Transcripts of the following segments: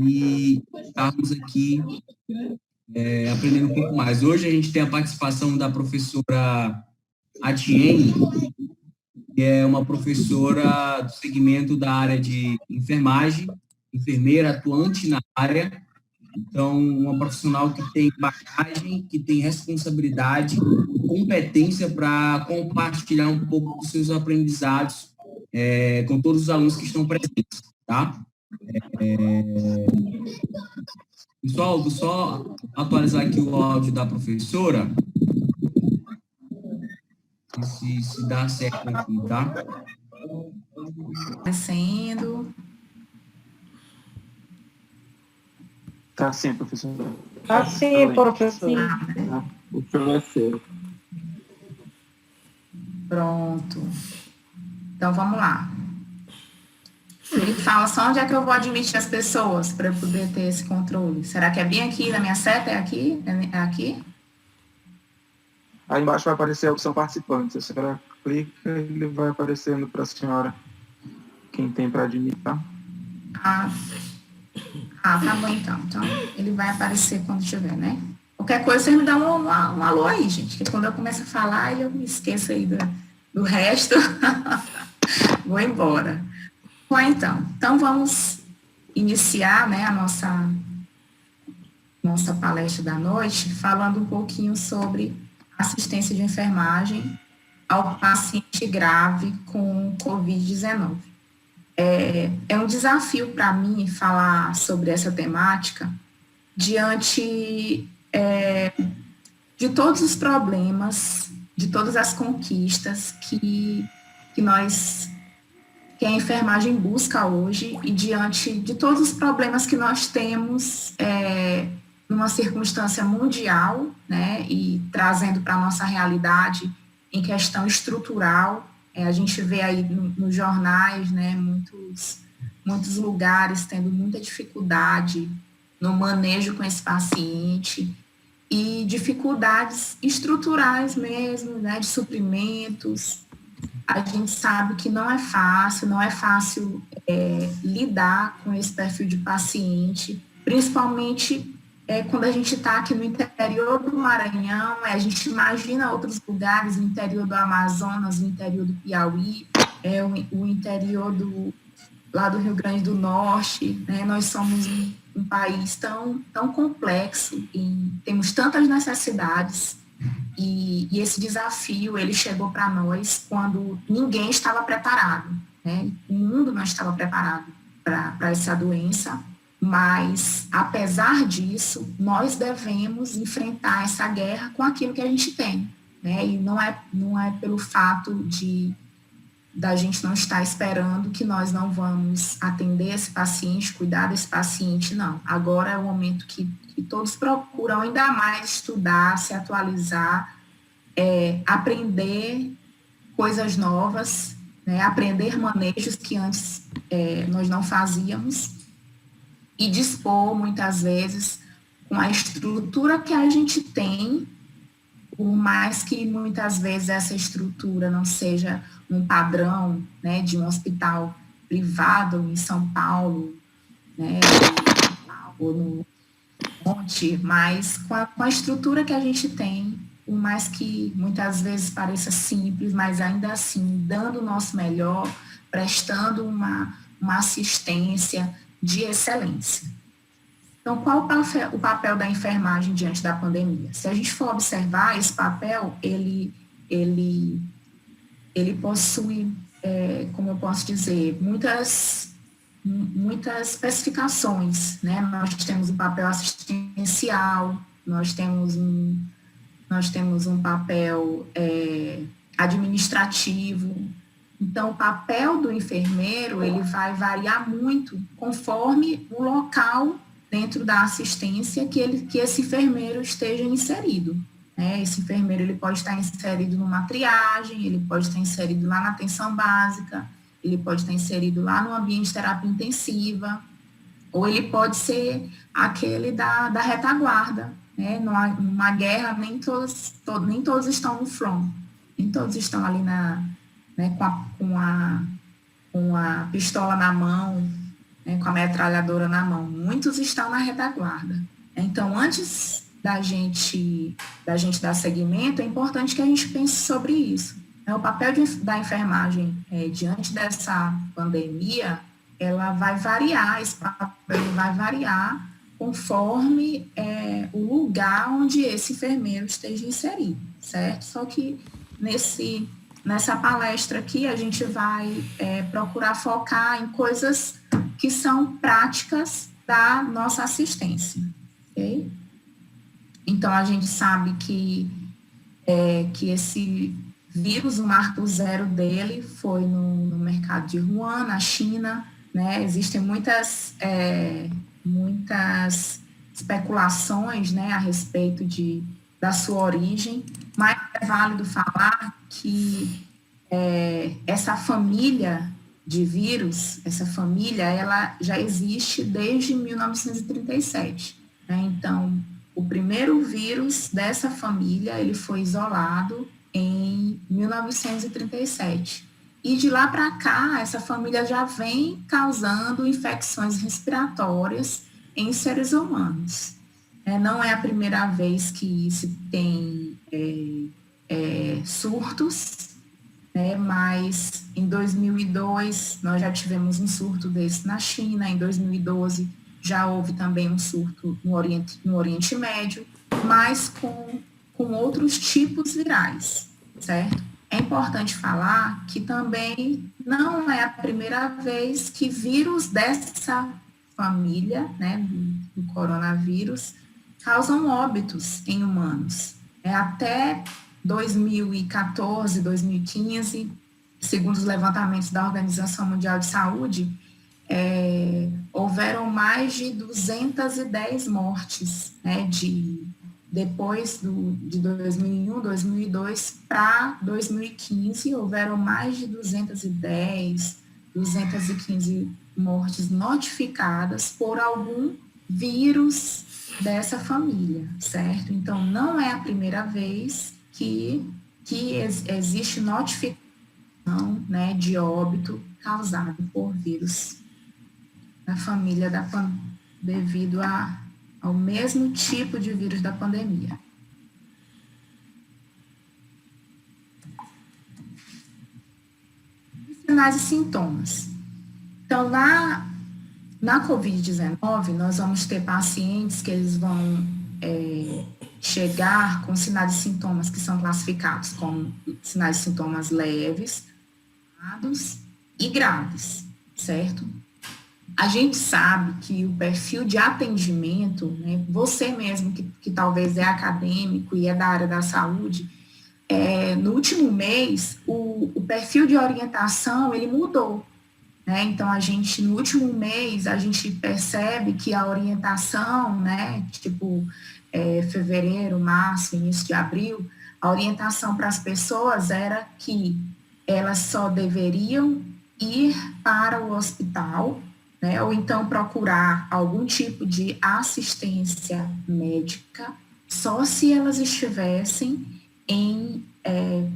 e estarmos aqui aprendendo um pouco mais. Hoje a gente tem a participação da professora Atiene, que é uma professora do segmento da área de enfermagem, enfermeira atuante na área. Então, uma profissional que tem bagagem, que tem responsabilidade, competência para compartilhar um pouco dos seus aprendizados com todos os alunos que estão presentes, tá? Pessoal, vou só atualizar aqui o áudio da professora, se dá certo aqui, tá? Descendo. Tá sim, professor. Tá sim, professor. O senhor é seu. Pronto. Então, vamos lá. Ele fala só onde é que eu vou admitir as pessoas para eu poder ter esse controle. Será que é bem aqui na minha seta? É aqui? É aqui? Aí embaixo vai aparecer a opção participantes. A senhora clica e ele vai aparecendo para a senhora quem tem para admitir, tá? Tá bom então. Então, ele vai aparecer quando tiver, né? Qualquer coisa, você me dá um alô aí, gente. Que quando eu começo a falar, eu me esqueço aí do resto. Vou embora. Bom, então vamos iniciar, né, a nossa palestra da noite, falando um pouquinho sobre assistência de enfermagem ao paciente grave com Covid-19. É um desafio para mim falar sobre essa temática diante de todos os problemas, de todas as conquistas que a enfermagem busca hoje e diante de todos os problemas que nós temos numa circunstância mundial, né, e trazendo para a nossa realidade em questão estrutural. A gente vê aí nos jornais, né, muitos lugares tendo muita dificuldade no manejo com esse paciente e dificuldades estruturais mesmo, né, de suprimentos. A gente sabe que não é fácil lidar com esse perfil de paciente, principalmente quando a gente está aqui no interior do Maranhão, a gente imagina outros lugares, no interior do Amazonas, no interior do Piauí, o interior lá do Rio Grande do Norte, né? Nós somos um país tão complexo e temos tantas necessidades. E esse desafio, ele chegou para nós quando ninguém estava preparado, né? O mundo não estava preparado para essa doença, mas, apesar disso, nós devemos enfrentar essa guerra com aquilo que a gente tem, né? E não é pelo fato da gente não estar esperando que nós não vamos atender esse paciente, cuidar desse paciente, não. Agora é o momento que todos procuram ainda mais estudar, se atualizar, aprender coisas novas, né, aprender manejos que antes nós não fazíamos e dispor, muitas vezes, com a estrutura que a gente tem, por mais que muitas vezes essa estrutura não seja um padrão, né, de um hospital privado em São Paulo, né, ou no Monte, mas com a estrutura que a gente tem, por mais que muitas vezes pareça simples, mas ainda assim, dando o nosso melhor, prestando uma assistência de excelência. Então, qual o papel da enfermagem diante da pandemia? Se a gente for observar, esse papel, ele possui, como eu posso dizer, muitas especificações, né? Nós temos um papel assistencial, nós temos um papel administrativo. Então, o papel do enfermeiro, ele vai variar muito conforme o local dentro da assistência que esse enfermeiro esteja inserido, né? Esse enfermeiro, ele pode estar inserido numa triagem, ele pode estar inserido lá na atenção básica, ele pode estar inserido lá no ambiente de terapia intensiva, ou ele pode ser aquele da retaguarda, né? Numa guerra, nem todos estão no front, nem todos estão ali com a pistola na mão, né, com a metralhadora na mão, muitos estão na retaguarda. Então, antes da gente dar seguimento, é importante que a gente pense sobre isso. O papel da enfermagem diante dessa pandemia, ela vai variar, esse papel vai variar conforme o lugar onde esse enfermeiro esteja inserido, certo? Só que nessa palestra aqui, a gente vai procurar focar em coisas que são práticas da nossa assistência, ok? Então, a gente sabe que esse vírus, o marco zero dele foi no mercado de Wuhan, na China, né? Existem muitas especulações, né, a respeito da sua origem, mas é válido falar que essa família de vírus, ela já existe desde 1937, né? Então, o primeiro vírus dessa família, ele foi isolado em 1937. E de lá para cá, essa família já vem causando infecções respiratórias em seres humanos. Não é a primeira vez que se tem surtos, né, mas em 2002 nós já tivemos um surto desse na China, em 2012 já houve também um surto no Oriente Médio, mas com outros tipos virais, certo? É importante falar que também não é a primeira vez que vírus dessa família, né, do coronavírus, causam óbitos em humanos. Até 2014, 2015, segundo os levantamentos da Organização Mundial de Saúde, houveram mais de 210 mortes, né, depois de 2001, 2002 para 2015, houveram mais de 215 mortes notificadas por algum vírus dessa família, certo? Então, não é a primeira vez que existe notificação, né, de óbito causado por vírus da família devido ao mesmo tipo de vírus da pandemia. Sinais e sintomas. Então, na Covid-19, nós vamos ter pacientes que eles vão chegar com sinais e sintomas que são classificados como sinais e sintomas leves, moderados e graves, certo? A gente sabe que o perfil de atendimento, né, você mesmo que talvez é acadêmico e é da área da saúde, no último mês, o perfil de orientação, ele mudou, né? Então, no último mês, a gente percebe que a orientação, né, tipo, fevereiro, março, início de abril, a orientação para as pessoas era que elas só deveriam ir para o hospital, né, ou então procurar algum tipo de assistência médica, só se elas estivessem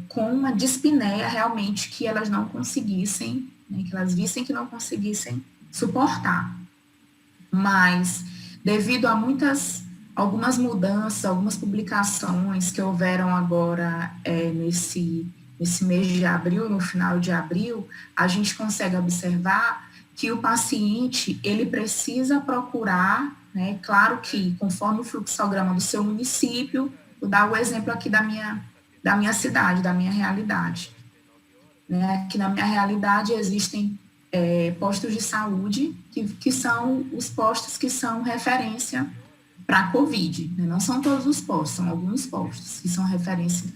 com uma dispneia realmente que elas não conseguissem, né, que elas vissem que não conseguissem suportar. Mas, devido a algumas mudanças, algumas publicações que houveram agora nesse mês de abril, no final de abril, a gente consegue observar que o paciente, ele precisa procurar, né, claro que conforme o fluxograma do seu município, vou dar o exemplo aqui da minha cidade, da minha realidade. Né? Aqui na minha realidade existem postos de saúde, que são os postos que são referência para a COVID. Né? Não são todos os postos, são alguns postos que são referência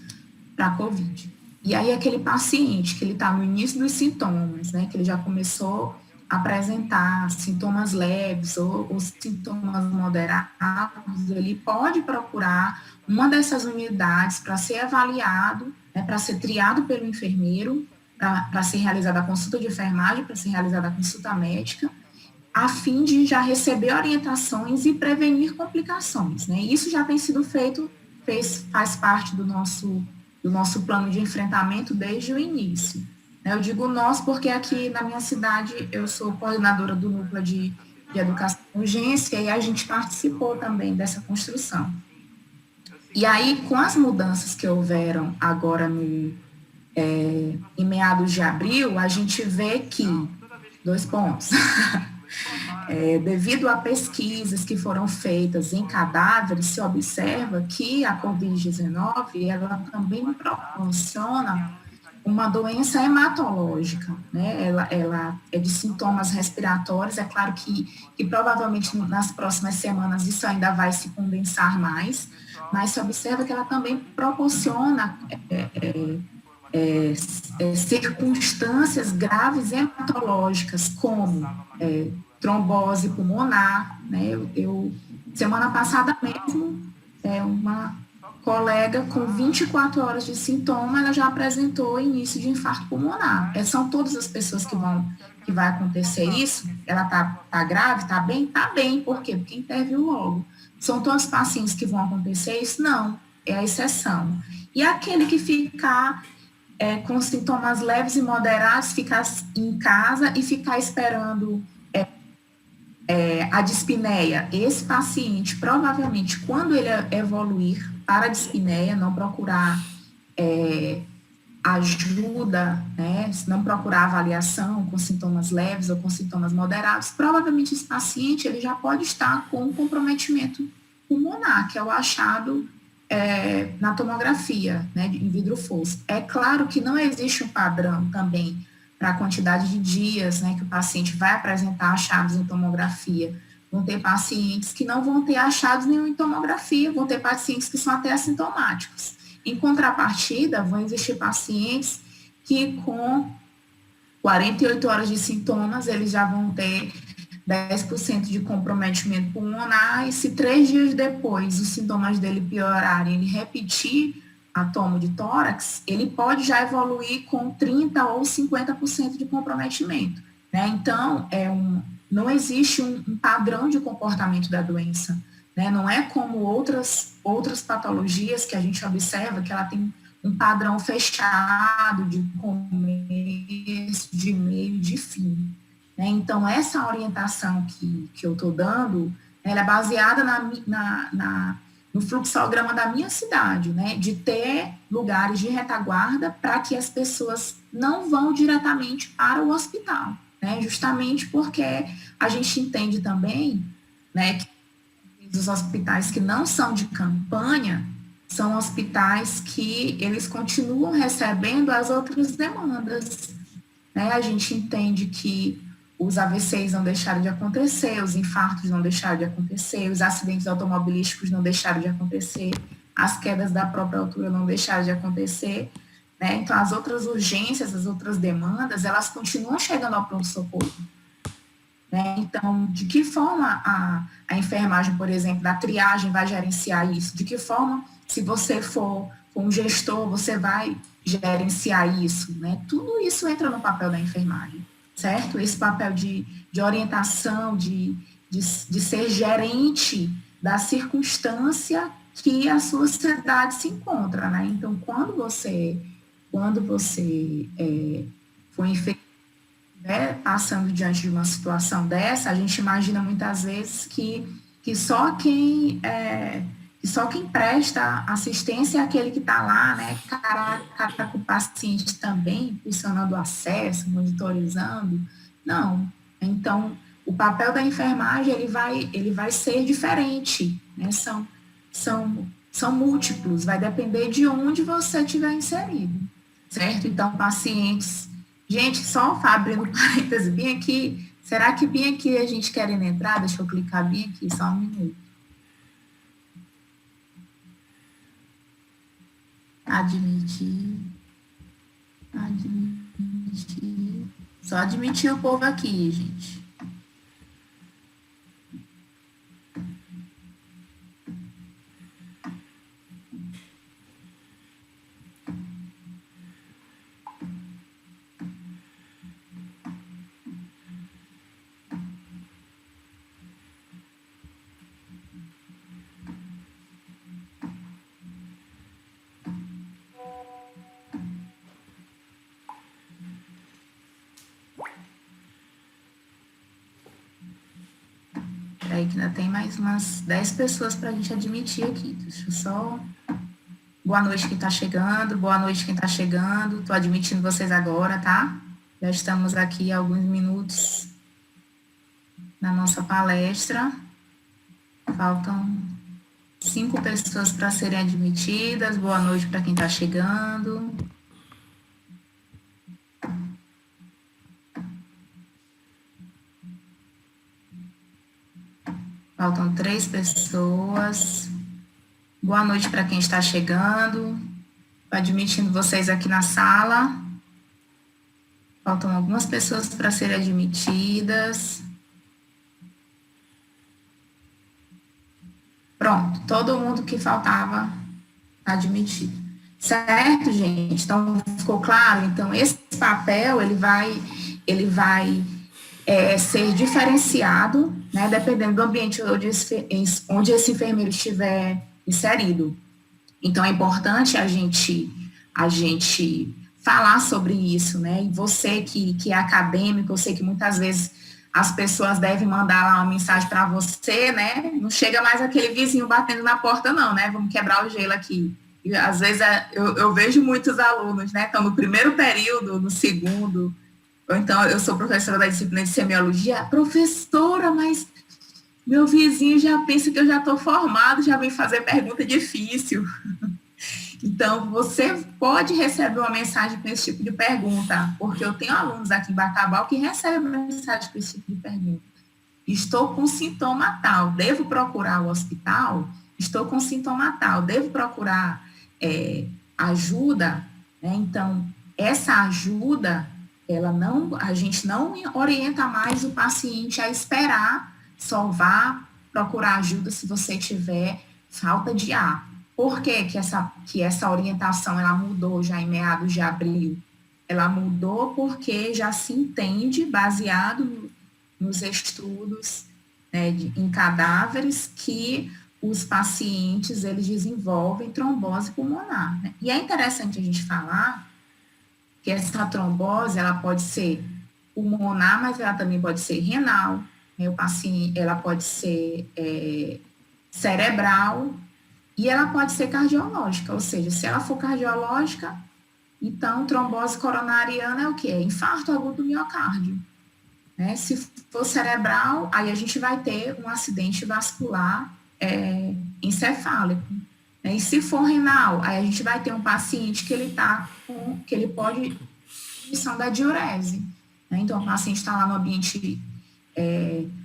para a COVID. E aí aquele paciente que ele está no início dos sintomas, né, que ele já começou apresentar sintomas leves ou sintomas moderados, ele pode procurar uma dessas unidades para ser avaliado, né, para ser triado pelo enfermeiro, para ser realizada a consulta de enfermagem, para ser realizada a consulta médica, a fim de já receber orientações e prevenir complicações. Né? Isso já tem sido feito, faz parte do nosso plano de enfrentamento desde o início. Eu digo nós porque aqui na minha cidade eu sou coordenadora do núcleo de educação e urgência e a gente participou também dessa construção. E aí, com as mudanças que houveram agora em meados de abril, a gente vê que, 2 pontos, devido a pesquisas que foram feitas em cadáveres, se observa que a Covid-19, ela também proporciona uma doença hematológica, né? Ela é de sintomas respiratórios, é claro que provavelmente nas próximas semanas isso ainda vai se condensar mais, mas se observa que ela também proporciona circunstâncias graves hematológicas, como trombose pulmonar, né? Semana passada mesmo, uma colega com 24 horas de sintoma, ela já apresentou início de infarto pulmonar. São todas as pessoas que vai acontecer isso? Ela tá grave? Tá bem? Tá bem. Por quê? Porque interviu logo. São todos os pacientes que vão acontecer isso? Não, é a exceção. E aquele que ficar com sintomas leves e moderados, ficar em casa e ficar esperando a dispneia, esse paciente, provavelmente, quando ele evoluir para a dispneia, não procurar ajuda, né, se não procurar avaliação com sintomas leves ou com sintomas moderados, provavelmente esse paciente ele já pode estar com comprometimento pulmonar, que é o achado na tomografia, né, em vidro fosco. É claro que não existe um padrão também para a quantidade de dias, né, que o paciente vai apresentar achados em tomografia. Vão ter pacientes que não vão ter achados nenhum em tomografia, vão ter pacientes que são até assintomáticos. Em contrapartida, vão existir pacientes que com 48 horas de sintomas, eles já vão ter 10% de comprometimento pulmonar, e se 3 dias depois os sintomas dele piorarem, ele repetir a tomo de tórax, ele pode já evoluir com 30% ou 50% de comprometimento, né? Então, não existe um padrão de comportamento da doença, né? Não é como outras patologias que a gente observa que ela tem um padrão fechado de começo, de meio, de fim, né? Então, essa orientação que eu estou dando, ela é baseada no fluxograma da minha cidade, né, de ter lugares de retaguarda para que as pessoas não vão diretamente para o hospital, né, justamente porque a gente entende também, né, que os hospitais que não são de campanha são hospitais que eles continuam recebendo as outras demandas, né, a gente entende que os AVCs não deixaram de acontecer, os infartos não deixaram de acontecer, os acidentes automobilísticos não deixaram de acontecer, as quedas da própria altura não deixaram de acontecer, né? Então, as outras urgências, as outras demandas, elas continuam chegando ao pronto-socorro, né? Então, de que forma a enfermagem, por exemplo, da triagem vai gerenciar isso? De que forma, se você for um gestor, você vai gerenciar isso, né? Tudo isso entra no papel da enfermagem, certo? Esse papel de orientação, de ser gerente da circunstância que a sua sociedade se encontra, né? Então, quando você for passando diante de uma situação dessa, a gente imagina muitas vezes que só quem presta assistência é aquele que está lá, né, cara com o paciente também, impulsionando o acesso, monitorizando. Não. Então, o papel da enfermagem, ele vai ser diferente, né, são múltiplos, vai depender de onde você estiver inserido, certo? Então, pacientes... Gente, só abrindo parênteses bem aqui, será que bem aqui a gente querendo entrar? Deixa eu clicar bem aqui, só um minuto. Admitir. Só admitir o povo aqui, gente. Peraí, que ainda tem mais umas 10 pessoas para a gente admitir aqui. Deixa eu só... Boa noite quem está chegando, boa noite quem está chegando. Estou admitindo vocês agora, tá? Já estamos aqui há alguns minutos na nossa palestra. Faltam 5 pessoas para serem admitidas. Boa noite para quem está chegando. Faltam 3 pessoas. Boa noite para quem está chegando. Estou admitindo vocês aqui na sala. Faltam algumas pessoas para serem admitidas. Pronto, todo mundo que faltava admitido. Certo, gente? Então, ficou claro? Então, esse papel, ele vai ser diferenciado, né, dependendo do ambiente onde esse enfermeiro estiver inserido. Então, é importante a gente falar sobre isso, né? E você que é acadêmico, eu sei que muitas vezes as pessoas devem mandar lá uma mensagem para você, né? Não chega mais aquele vizinho batendo na porta, não, né? Vamos quebrar o gelo aqui. E, às vezes, eu vejo muitos alunos, né? Estão no primeiro período, no segundo, ou então eu sou professora da disciplina de semiologia. Professora, mas meu vizinho já pensa que eu já estou formado, já vem fazer pergunta difícil. Então, você pode receber uma mensagem com esse tipo de pergunta, porque eu tenho alunos aqui em Bacabal que recebem mensagem com esse tipo de pergunta. Estou com sintoma tal, devo procurar o hospital? Estou com sintoma tal, devo procurar ajuda? Né? Então, essa ajuda, a gente não orienta mais o paciente a esperar, só vá procurar ajuda se você tiver falta de ar. Por que essa orientação ela mudou já em meados de abril? Ela mudou porque já se entende, baseado nos estudos, né, em cadáveres, que os pacientes eles desenvolvem trombose pulmonar. Né? E é interessante a gente falar que essa trombose ela pode ser pulmonar, mas ela também pode ser renal, né? O paciente, ela pode ser cerebral, e ela pode ser cardiológica, ou seja, se ela for cardiológica, então trombose coronariana é o quê? É infarto agudo do miocárdio. Né? Se for cerebral, aí a gente vai ter um acidente vascular encefálico. Né? E se for renal, aí a gente vai ter um paciente que ele pode emissão da diurese. Né? Então, o paciente está lá no ambiente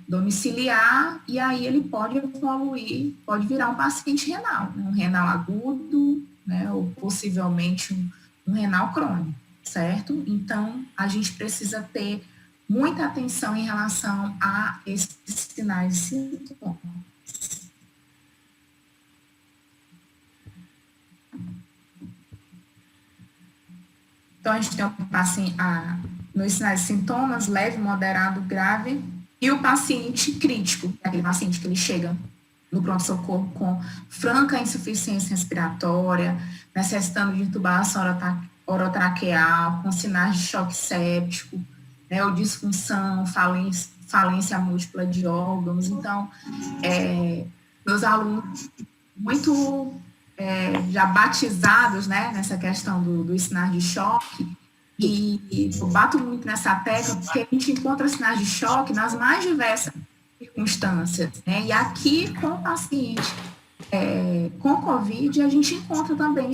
domiciliar, e aí ele pode evoluir, pode virar um paciente renal, né? Um renal agudo, né? Ou possivelmente um renal crônico, certo? Então, a gente precisa ter muita atenção em relação a esses sinais e sintomas. Então, a gente tem o paciente nos sinais e sintomas, leve, moderado, grave, e o paciente crítico, aquele paciente que ele chega no pronto-socorro com franca insuficiência respiratória, necessitando de intubação orotraqueal, com sinais de choque séptico, né, ou disfunção, falência múltipla de órgãos. Então, meus alunos muito já batizados, né, nessa questão dos sinais de choque, e eu bato muito nessa tecla, porque a gente encontra sinais de choque nas mais diversas circunstâncias, né? E aqui, com o paciente com Covid, a gente encontra também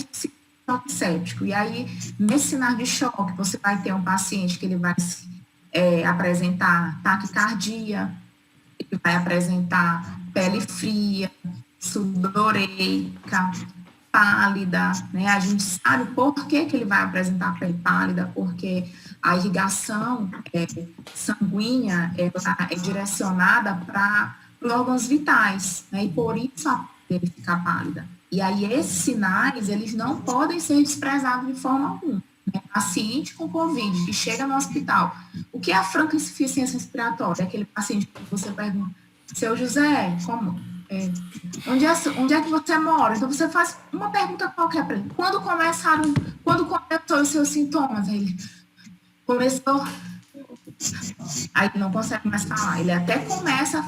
choque séptico. E aí, nesse sinal de choque, você vai ter um paciente que ele vai apresentar taquicardia, ele vai apresentar pele fria, sudoreica, pálida, né? A gente sabe por que ele vai apresentar pele pálida, porque a irrigação sanguínea é direcionada para os órgãos vitais, né? E por isso a pele fica pálida. E aí esses sinais, eles não podem ser desprezados de forma alguma. Né? Paciente com Covid que chega no hospital, o que é a franca insuficiência respiratória? É aquele paciente que você pergunta, seu José, como... onde é que você mora? Então, você faz uma pergunta qualquer para ele. Quando começou os seus sintomas? Ele começou Aí não consegue mais falar. Ele até começa,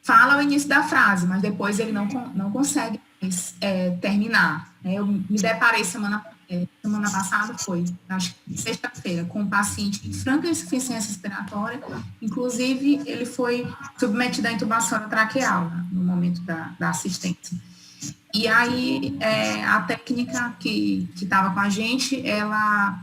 fala o início da frase, mas depois ele não consegue mais, terminar. Eu me deparei semana passada, acho que sexta-feira, com um paciente de franca insuficiência respiratória, inclusive ele foi submetido à intubação traqueal, né, no momento da assistência. E aí, a técnica que estava com a gente, ela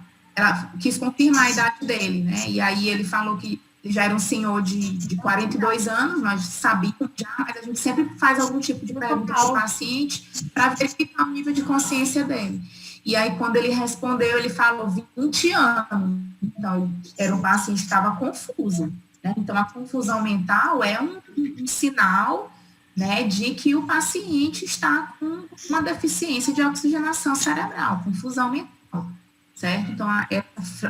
quis confirmar a idade dele, né? E aí ele falou que ele já era um senhor de 42 anos, nós sabíamos já, mas a gente sempre faz algum tipo de pergunta ao paciente para verificar o nível de consciência dele. E aí, quando ele respondeu, ele falou 20 anos. Então, era um paciente que estava confuso, né? Então, a confusão mental é um sinal, né, de que o paciente está com uma deficiência de oxigenação cerebral, confusão mental, certo? Então,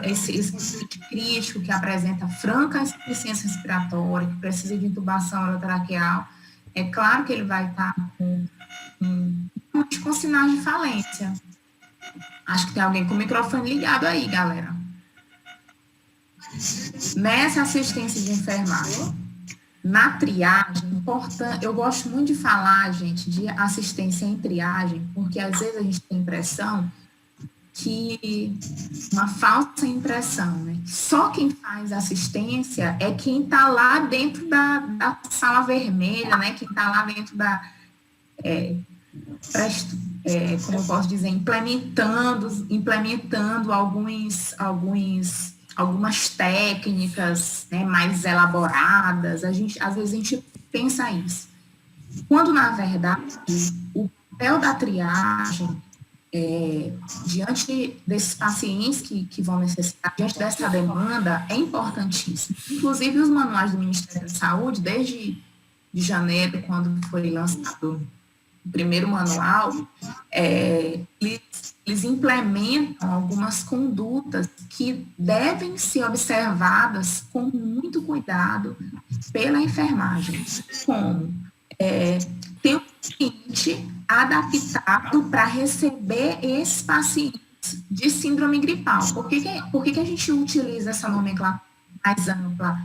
esse paciente crítico que apresenta franca insuficiência respiratória, que precisa de intubação orotraqueal, é claro que ele vai estar com sinais de falência. Acho que tem alguém com o microfone ligado aí, galera. Nessa assistência de enfermagem, na triagem, importante, eu gosto muito de falar, gente, de assistência em triagem, porque às vezes a gente tem a impressão que, uma falsa impressão, né? Só quem faz assistência é quem está lá dentro da sala vermelha, né? Quem está lá dentro como eu posso dizer, implementando algumas técnicas, né, mais elaboradas. Às vezes a gente pensa isso. Quando, na verdade, o papel da triagem, diante desses pacientes que vão necessitar, diante dessa demanda, é importantíssimo. Inclusive, os manuais do Ministério da Saúde, desde de janeiro, quando foi lançado o primeiro manual, eles implementam algumas condutas que devem ser observadas com muito cuidado pela enfermagem, como ter um paciente adaptado para receber esses pacientes de síndrome gripal. Por que a gente utiliza essa nomenclatura mais ampla,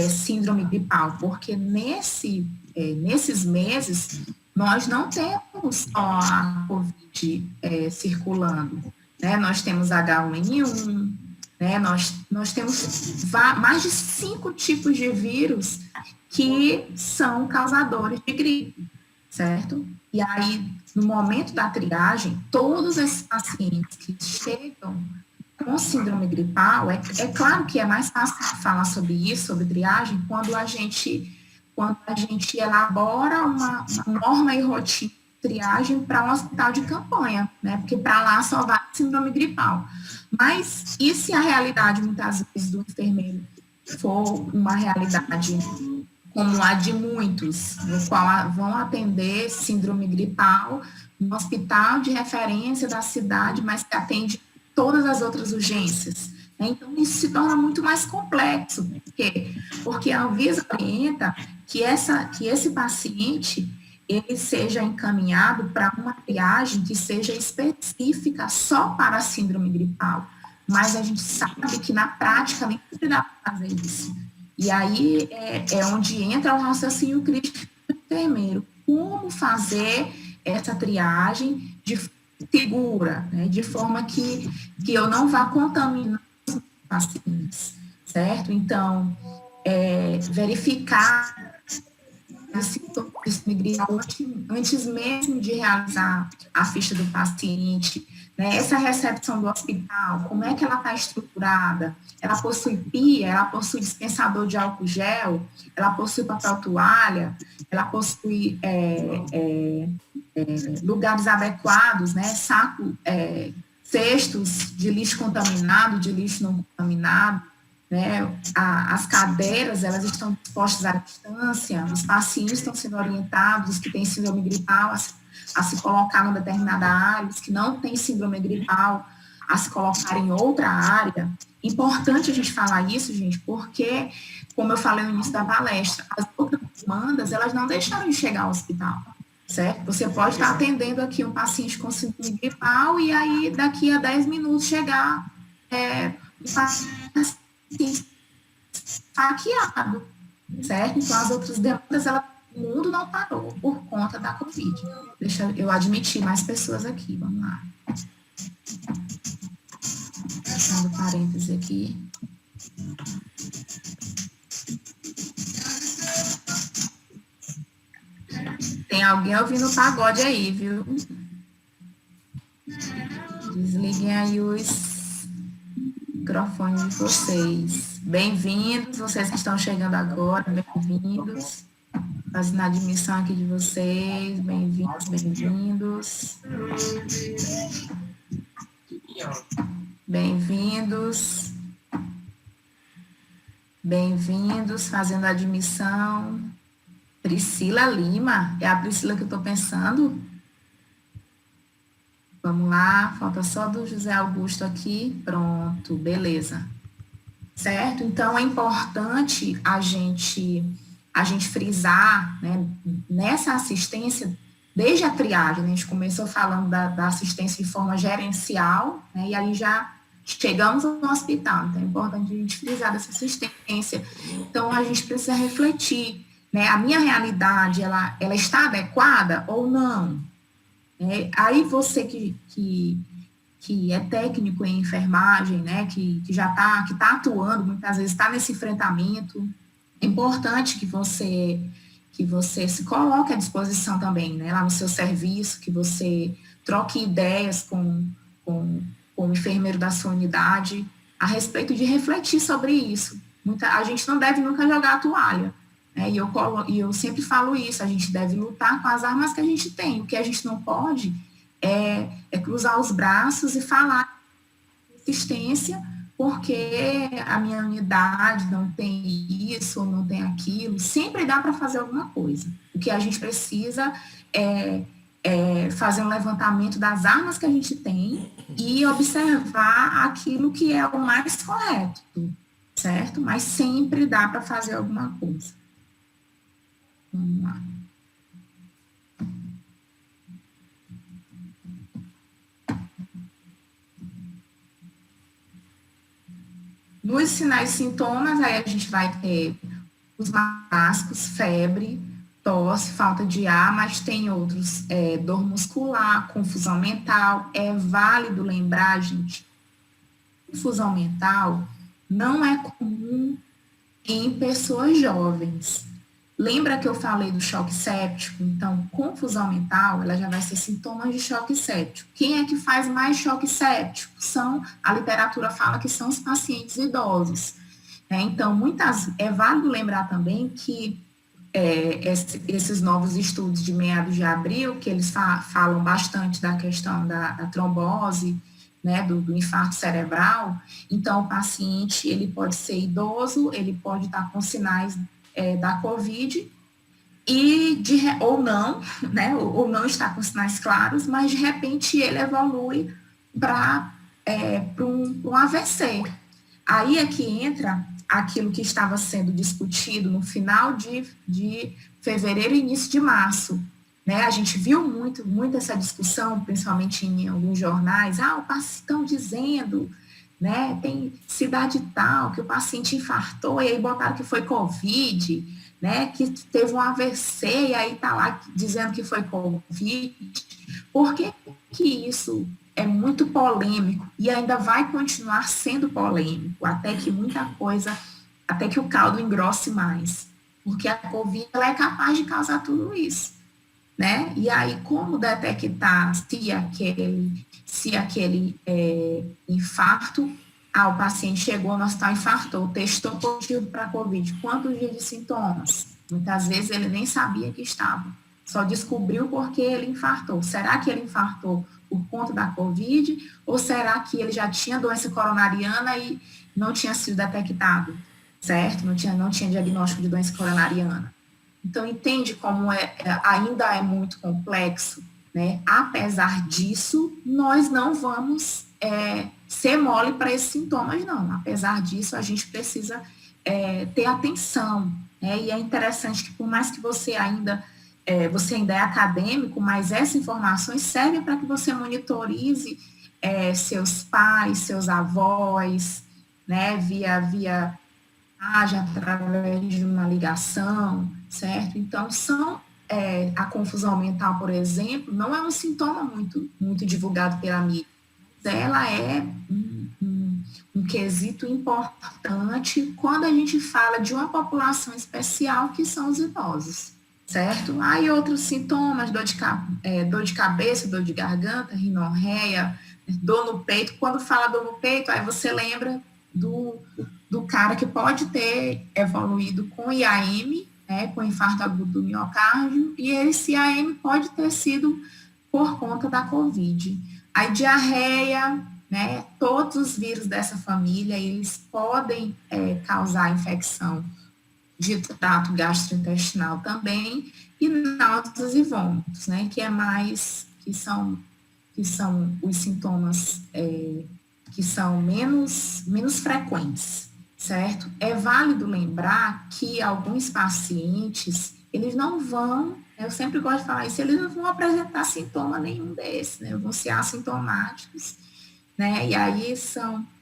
síndrome gripal? Porque nesses meses nós não temos só a Covid circulando, né? Nós temos H1N1, né? Nós temos mais de 5 tipos de vírus que são causadores de gripe, certo? E aí, no momento da triagem, todos esses pacientes que chegam com síndrome gripal, é claro que é mais fácil falar sobre isso, sobre triagem, quando a gente elabora uma norma e rotina de triagem para um hospital de campanha, né? Porque para lá só vai síndrome gripal. Mas e se a realidade, muitas vezes, do enfermeiro for uma realidade como a de muitos, no qual vão atender síndrome gripal no hospital de referência da cidade, mas que atende todas as outras urgências? Então, isso se torna muito mais complexo. Por quê? Porque a Anvisa orienta que esse paciente ele seja encaminhado para uma triagem que seja específica só para a síndrome gripal. Mas a gente sabe que, na prática, nem sempre dá para fazer isso. E aí é onde entra o raciocínio crítico do enfermeiro. Como fazer essa triagem de segura, né? De forma que eu não vá contaminar pacientes, certo? Então, verificar antes mesmo de realizar a ficha do paciente, né? Essa recepção do hospital, como é que ela está estruturada? Ela possui pia, ela possui dispensador de álcool gel, ela possui papel toalha, ela possui lugares adequados, né? Cestos de lixo contaminado, de lixo não contaminado, né? As cadeiras, elas estão dispostas à distância, os pacientes estão sendo orientados, os que têm síndrome gripal, a se colocar numa determinada área, os que não têm síndrome gripal, a se colocar em outra área. Importante a gente falar isso, gente, porque, como eu falei no início da palestra, as outras demandas, elas não deixaram de chegar ao hospital. Certo? Você pode estar atendendo aqui um paciente com síndrome gripal e aí daqui a 10 minutos chegar hackeado, certo? Então, as outras demandas, o mundo não parou por conta da Covid. Deixa eu admitir mais pessoas aqui, vamos lá. Fechando parênteses aqui. Tem alguém ouvindo pagode aí, viu? Desliguem aí os microfones de vocês. Bem-vindos, vocês que estão chegando agora, bem-vindos. Fazendo a admissão aqui de vocês, bem-vindos, bem-vindos. Bem-vindos. Bem-vindos, fazendo a admissão. Priscila Lima, é a Priscila que eu estou pensando? Vamos lá, falta só do José Augusto aqui. Pronto, beleza. Certo? Então, é importante a gente frisar, né, nessa assistência, desde a triagem, né, a gente começou falando da assistência de forma gerencial, né, e aí já chegamos no hospital. Então, é importante a gente frisar dessa assistência. Então, a gente precisa refletir, né, a minha realidade, ela está adequada ou não? Aí você que é técnico em enfermagem, né, que já está atuando, muitas vezes está nesse enfrentamento, é importante que você se coloque à disposição também, né, lá no seu serviço, que você troque ideias com o enfermeiro da sua unidade a respeito de refletir sobre isso. A gente não deve nunca jogar a toalha. E eu sempre falo isso, a gente deve lutar com as armas que a gente tem. O que a gente não pode é cruzar os braços e falar de assistência, porque a minha unidade não tem isso ou não tem aquilo. Sempre dá para fazer alguma coisa. O que a gente precisa é fazer um levantamento das armas que a gente tem e observar aquilo que é o mais correto, certo? Mas sempre dá para fazer alguma coisa. Vamos lá. Nos sinais e sintomas, aí a gente vai ter os básicos, febre, tosse, falta de ar, mas tem outros, dor muscular, confusão mental. É válido lembrar, gente, confusão mental não é comum em pessoas jovens. Lembra que eu falei do choque séptico? Então, confusão mental, ela já vai ser sintomas de choque séptico. Quem é que faz mais choque séptico? A literatura fala que são os pacientes idosos. Então, é válido lembrar também que esses novos estudos de meados de abril, que eles falam bastante da questão da trombose, né, do infarto cerebral. Então, o paciente, ele pode ser idoso, ele pode estar com sinais da COVID, ou não, né, ou não está com sinais claros, mas de repente ele evolui para um AVC. Aí é que entra aquilo que estava sendo discutido no final de fevereiro e início de março, né? A gente viu muito essa discussão, principalmente em alguns jornais, estão dizendo, né, tem cidade tal, que o paciente infartou, e aí botaram que foi Covid, né, que teve um AVC, e aí está lá dizendo que foi Covid. Por que isso é muito polêmico e ainda vai continuar sendo polêmico, até que o caldo engrosse mais? Porque a Covid, ela é capaz de causar tudo isso, né? E aí, como detectar se aquele infarto, o paciente chegou no hospital, infartou, testou positivo para a Covid, quantos dias de sintomas? Muitas vezes ele nem sabia que estava, só descobriu porque ele infartou. Será que ele infartou por conta da Covid, ou será que ele já tinha doença coronariana e não tinha sido detectado, certo? Não tinha diagnóstico de doença coronariana. Então, entende como ainda é muito complexo, né? Apesar disso, nós não vamos ser mole para esses sintomas, não. Apesar disso, a gente precisa ter atenção, né? E é interessante que, por mais que você ainda é acadêmico, mas essas informações servem para que você monitorize seus pais, seus avós, né, via através de uma ligação, certo? Então, a confusão mental, por exemplo, não é um sintoma muito divulgado pela mídia. Ela é um quesito importante quando a gente fala de uma população especial, que são os idosos, certo? Aí outros sintomas, dor de cabeça, dor de garganta, rinorreia, dor no peito. Quando fala dor no peito, aí você lembra do cara que pode ter evoluído com IAM, né, com infarto agudo do miocárdio, e esse IAM pode ter sido por conta da COVID. A diarreia, né, todos os vírus dessa família, eles podem causar infecção de trato gastrointestinal também, e náuseas e vômitos, né, que são os sintomas que são menos frequentes, certo? É válido lembrar que alguns pacientes, eles não vão, eu sempre gosto de falar isso, eles não vão apresentar sintoma nenhum desses, né? Vão ser assintomáticos, né? E aí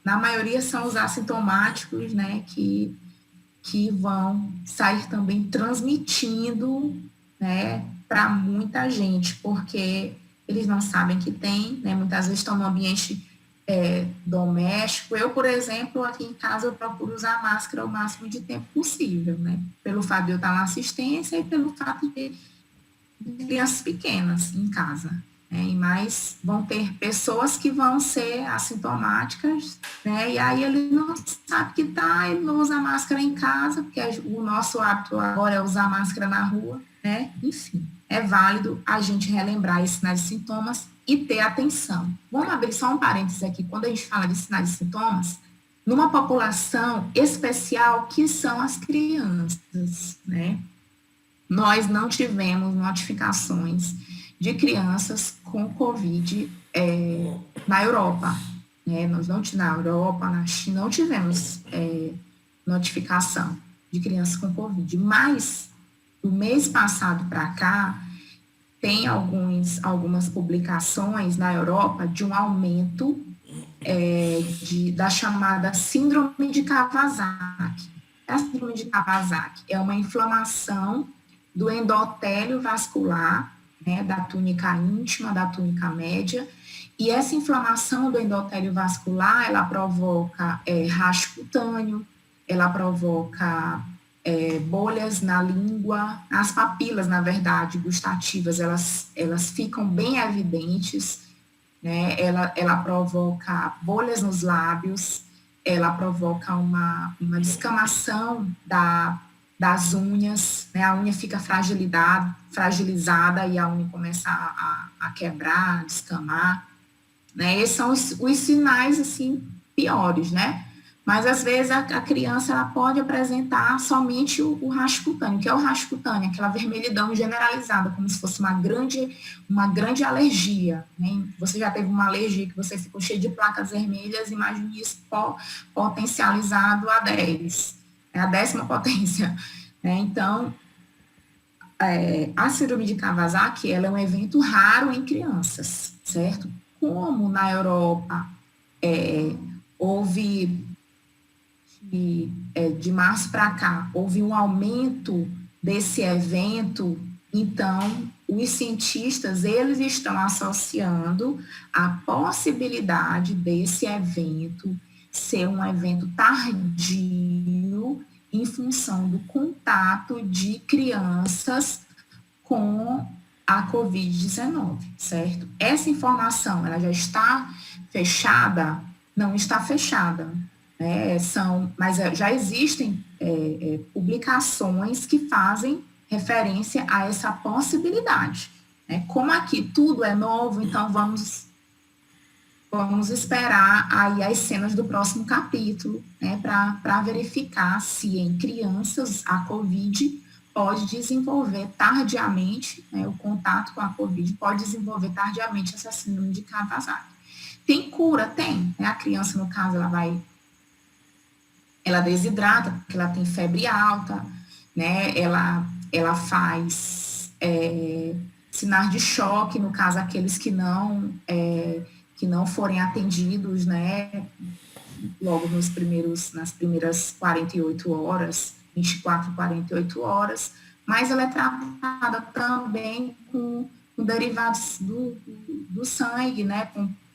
na maioria são os assintomáticos, né, que vão sair também transmitindo, né, para muita gente, porque eles não sabem que tem, né? Muitas vezes estão no ambiente doméstico. Eu, por exemplo, aqui em casa, eu procuro usar máscara o máximo de tempo possível, né? Pelo fato de eu estar na assistência e pelo fato de crianças pequenas em casa, né? E mais vão ter pessoas que vão ser assintomáticas, né? E aí ele não sabe que tá, ele não usa máscara em casa, porque o nosso hábito agora é usar máscara na rua, né? Enfim, é válido a gente relembrar esses sinais e sintomas e ter atenção. Vamos abrir só um parênteses aqui, quando a gente fala de sinais e sintomas, numa população especial que são as crianças, né? Nós não tivemos notificações de crianças com Covid na Europa, né? Na Europa, na China, não tivemos notificação de crianças com Covid, mas do mês passado para cá, tem algumas publicações na Europa de um aumento da chamada síndrome de Kawasaki. A síndrome de Kawasaki é uma inflamação do endotélio vascular, né, da túnica íntima, da túnica média, e essa inflamação do endotélio vascular, ela provoca racho cutâneo, ela provoca bolhas na língua, as papilas, na verdade, gustativas, elas ficam bem evidentes, né? Ela provoca bolhas nos lábios, ela provoca uma descamação das unhas, né? A unha fica fragilizada e a unha começa a quebrar, a descamar, né? Esses são os sinais, assim, piores, né? Mas, às vezes, a criança ela pode apresentar somente o racho cutâneo. Que é o racho cutâneo? Aquela vermelhidão generalizada, como se fosse uma grande alergia, né? Você já teve uma alergia que você ficou cheio de placas vermelhas, imagine isso potencializado a 10. É a 10ª potência, né? Então, a síndrome de Kawasaki, ela é um evento raro em crianças, certo? Como na Europa houve... de março para cá, houve um aumento desse evento, então, os cientistas, eles estão associando a possibilidade desse evento ser um evento tardio em função do contato de crianças com a COVID-19, certo? Essa informação, ela já está fechada? Não está fechada. Mas já existem publicações que fazem referência a essa possibilidade. Né? Como aqui tudo é novo, então vamos esperar aí as cenas do próximo capítulo, né, para verificar se em crianças a COVID pode desenvolver tardiamente, né, o contato com a COVID pode desenvolver tardiamente essa síndrome de Kawasaki. Tem cura? Tem. Né? A criança, no caso, ela desidrata, porque ela tem febre alta, né? Ela faz sinais de choque, no caso, aqueles que não forem atendidos, né? logo nas primeiras 48 horas, 24, 48 horas, mas ela é tratada também com derivados do sangue, né,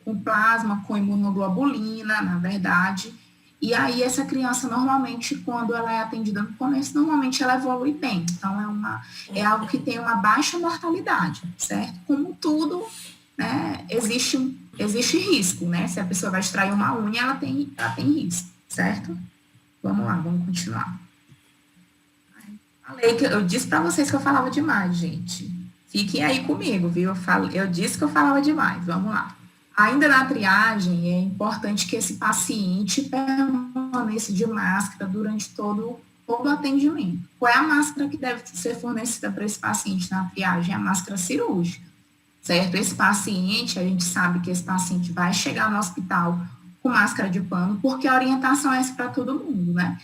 com plasma, com imunoglobulina, na verdade. E aí essa criança, normalmente, quando ela é atendida no começo, normalmente ela evolui bem. Então, é algo que tem uma baixa mortalidade, certo? Como tudo, né, existe risco, né? Se a pessoa vai extrair uma unha, ela tem risco, certo? Vamos lá, vamos continuar. Eu disse para vocês que eu falava demais, gente. Fiquem aí comigo, viu? Eu disse que eu falava demais. Vamos lá. Ainda na triagem, é importante que esse paciente permaneça de máscara durante todo o atendimento. Qual é a máscara que deve ser fornecida para esse paciente na triagem? É a máscara cirúrgica, certo? Esse paciente, a gente sabe que esse paciente vai chegar no hospital com máscara de pano, porque a orientação é essa para todo mundo, né?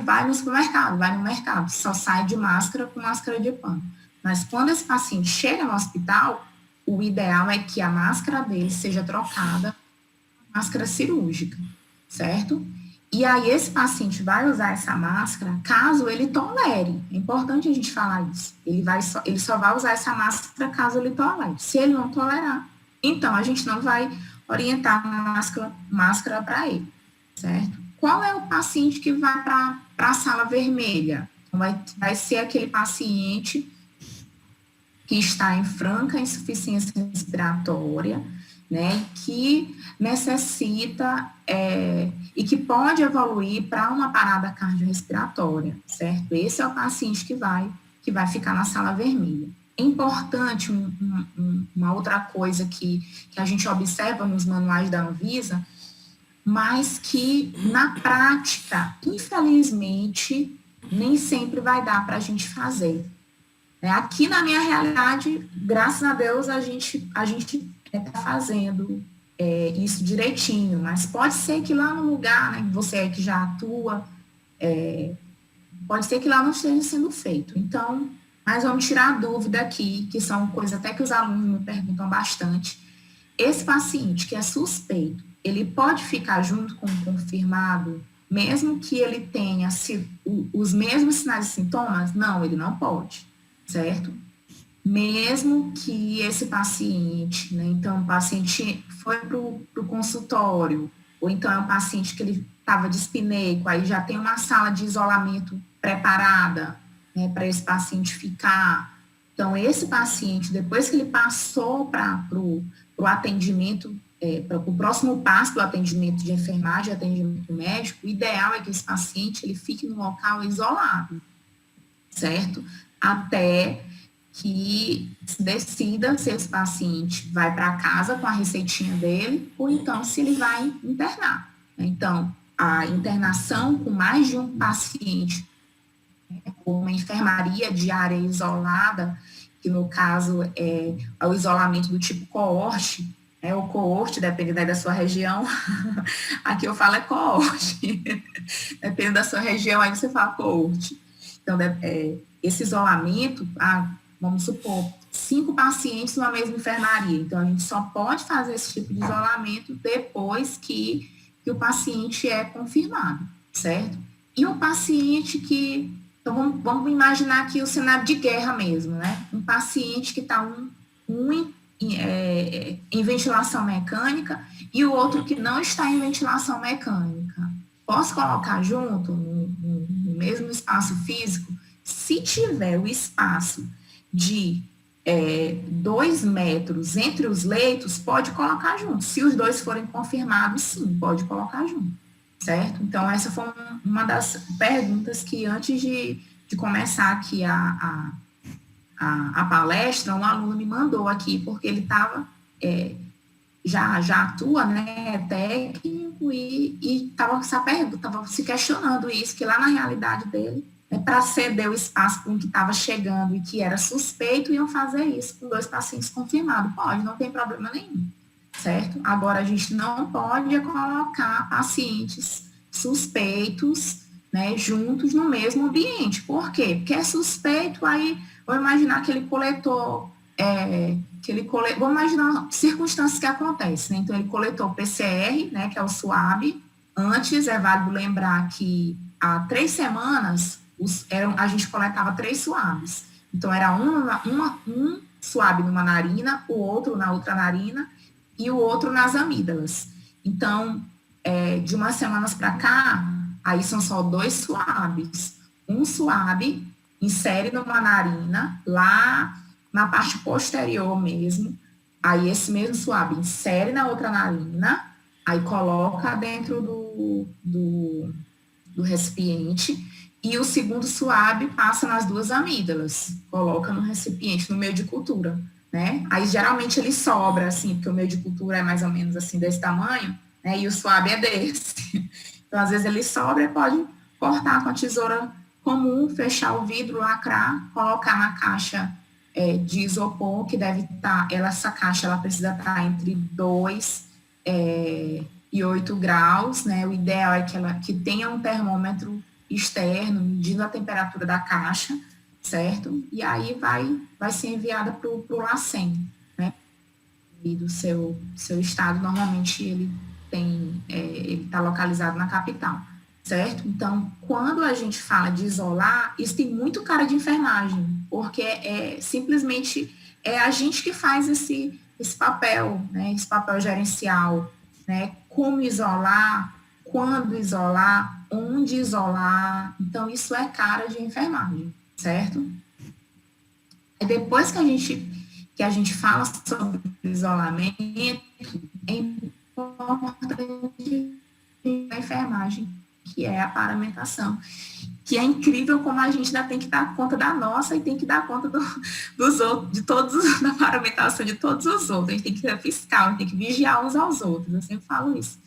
Vai no supermercado, vai no mercado, só sai de máscara com máscara de pano. Mas quando esse paciente chega no hospital, o ideal é que a máscara dele seja trocada por máscara cirúrgica, certo? E aí esse paciente vai usar essa máscara caso ele tolere. É importante a gente falar isso. Ele só vai usar essa máscara caso ele tolere. Se ele não tolerar, então a gente não vai orientar a máscara para ele, certo? Qual é o paciente que vai para a sala vermelha? Vai ser aquele paciente que está em franca insuficiência respiratória, né, que necessita e que pode evoluir para uma parada cardiorrespiratória, certo? Esse é o paciente que vai ficar na sala vermelha. É importante uma outra coisa que a gente observa nos manuais da Anvisa, mas que na prática, infelizmente, nem sempre vai dar para a gente fazer. Aqui na minha realidade, graças a Deus, a gente está fazendo isso direitinho, mas pode ser que lá no lugar, né, você que já atua, pode ser que lá não esteja sendo feito. Então, mas vamos tirar a dúvida aqui, que são coisas até que os alunos me perguntam bastante. Esse paciente que é suspeito, ele pode ficar junto com o confirmado, mesmo que ele tenha os mesmos sinais e sintomas? Não, ele não pode, certo? Mesmo que esse paciente, né, então o paciente foi para o consultório, ou então é um paciente que ele estava dispneico, aí já tem uma sala de isolamento preparada, né, para esse paciente ficar. Então, esse paciente, depois que ele passou para o atendimento, para o próximo passo do atendimento de enfermagem, atendimento médico, o ideal é que esse paciente ele fique no local isolado, certo? Até que se decida se esse paciente vai para casa com a receitinha dele, ou então se ele vai internar. Então, a internação com mais de um paciente, ou uma enfermaria de área isolada, que no caso é o isolamento do tipo coorte, o coorte, dependendo da sua região, aqui eu falo coorte, dependendo da sua região, aí você fala coorte. Então, esse isolamento, vamos supor, 5 pacientes numa mesma enfermaria, então a gente só pode fazer esse tipo de isolamento depois que o paciente é confirmado, certo? E um paciente que, então vamos imaginar aqui o cenário de guerra mesmo, né? Um paciente que está em ventilação mecânica e o outro que não está em ventilação mecânica. Posso colocar junto no mesmo espaço físico? Se tiver o espaço de 2 metros entre os leitos, pode colocar junto. Se os dois forem confirmados, sim, pode colocar junto, certo? Então, essa foi uma das perguntas que antes de começar aqui a palestra, um aluno me mandou aqui, porque ele estava, já atua, né, técnico, e estava com essa pergunta, estava se questionando isso, que lá na realidade dele, para ceder o espaço para um que estava chegando e que era suspeito, iam fazer isso com 2 pacientes confirmados. Pode, não tem problema nenhum, certo? Agora, a gente não pode colocar pacientes suspeitos, né, juntos no mesmo ambiente. Por quê? Porque é suspeito, aí vou imaginar que ele coletou, vamos imaginar circunstâncias que acontecem, né? Então, ele coletou PCR, né, que é o SWAB, Antes, é válido lembrar que há 3 semanas, a gente coletava 3 suaves. Então, era um suave numa narina, o outro na outra narina e o outro nas amígdalas. Então, de umas semanas para cá, aí são só 2 suaves. Um suave insere numa narina, lá na parte posterior mesmo, aí esse mesmo suave insere na outra narina, aí coloca dentro do recipiente, e o segundo suave passa nas 2 amígdalas, coloca no recipiente, no meio de cultura, né? Aí, geralmente, ele sobra, assim, porque o meio de cultura é mais ou menos, assim, desse tamanho, né? E o suave é desse. Então, às vezes, ele sobra e pode cortar com a tesoura comum, fechar o vidro, lacrar, colocar na caixa de isopor, que deve estar, essa caixa, ela precisa estar entre 2 e 8 graus, né? O ideal é que tenha um termômetro externo, medindo a temperatura da caixa, certo? E aí vai ser enviada para o LACEN, né? E do seu estado, normalmente ele está localizado na capital, certo? Então, quando a gente fala de isolar, isso tem muito cara de enfermagem, porque simplesmente a gente que faz esse papel, né? Esse papel gerencial, né? Como isolar, quando isolar, onde isolar. Então, isso é cara de enfermagem, certo? E depois que a gente fala sobre isolamento, é importante a enfermagem, que é a paramentação, que é incrível como a gente ainda tem que dar conta da nossa e tem que dar conta dos outros, de todos, da paramentação de todos os outros. A gente tem que ser fiscal, a gente tem que vigiar uns aos outros. Eu sempre falo isso,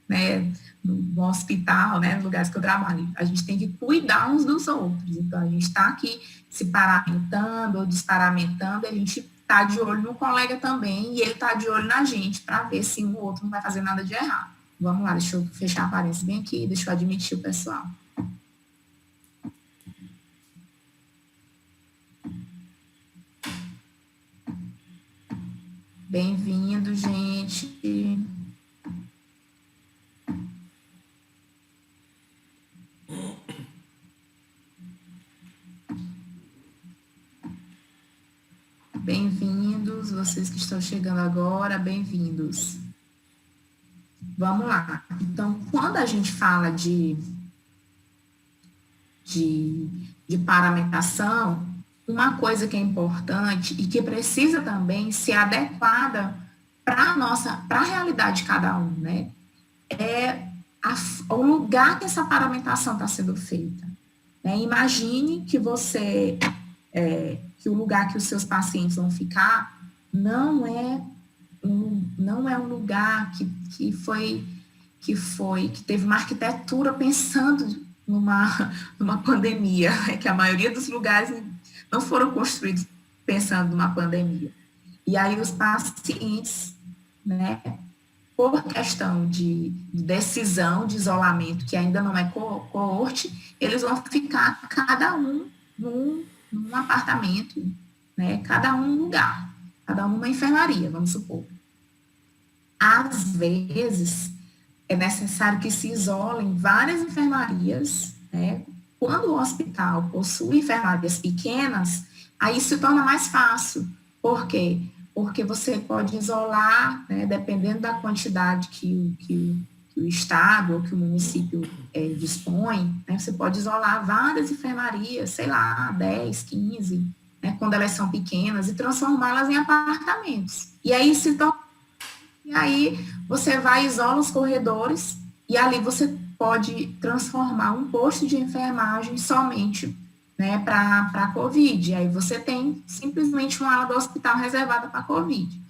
né? No hospital, né? Nos lugares que eu trabalho, a gente tem que cuidar uns dos outros. Então, a gente está aqui se paramentando ou desparamentando, a gente está de olho no colega também e ele está de olho na gente para ver se o outro não vai fazer nada de errado. Vamos lá, deixa eu fechar a aparência bem aqui, deixa eu admitir o pessoal. Bem-vindo, gente. Bem-vindos, vocês que estão chegando agora, bem-vindos. Vamos lá. Então, quando a gente fala de paramentação, uma coisa que é importante e que precisa também ser adequada para a realidade de cada um, né? É o lugar que essa paramentação está sendo feita. Né? Imagine que que o lugar que os seus pacientes vão ficar não é um lugar que teve uma arquitetura pensando numa pandemia, que a maioria dos lugares não foram construídos pensando numa pandemia. E aí os pacientes, né, por questão de decisão de isolamento, que ainda não é coorte, eles vão ficar cada um num apartamento, né, cada um num lugar, cada um numa enfermaria, vamos supor. Às vezes, é necessário que se isolem várias enfermarias, né? Quando o hospital possui enfermarias pequenas, aí se torna mais fácil. Por quê? Porque você pode isolar, né, dependendo da quantidade que o estado ou que o município dispõe, né, você pode isolar várias enfermarias, sei lá, 10, 15, né, quando elas são pequenas, e transformá-las em apartamentos. E aí você vai e isola os corredores, e ali você pode transformar um posto de enfermagem somente, né, para a COVID. Aí você tem simplesmente uma ala do hospital reservada para a COVID.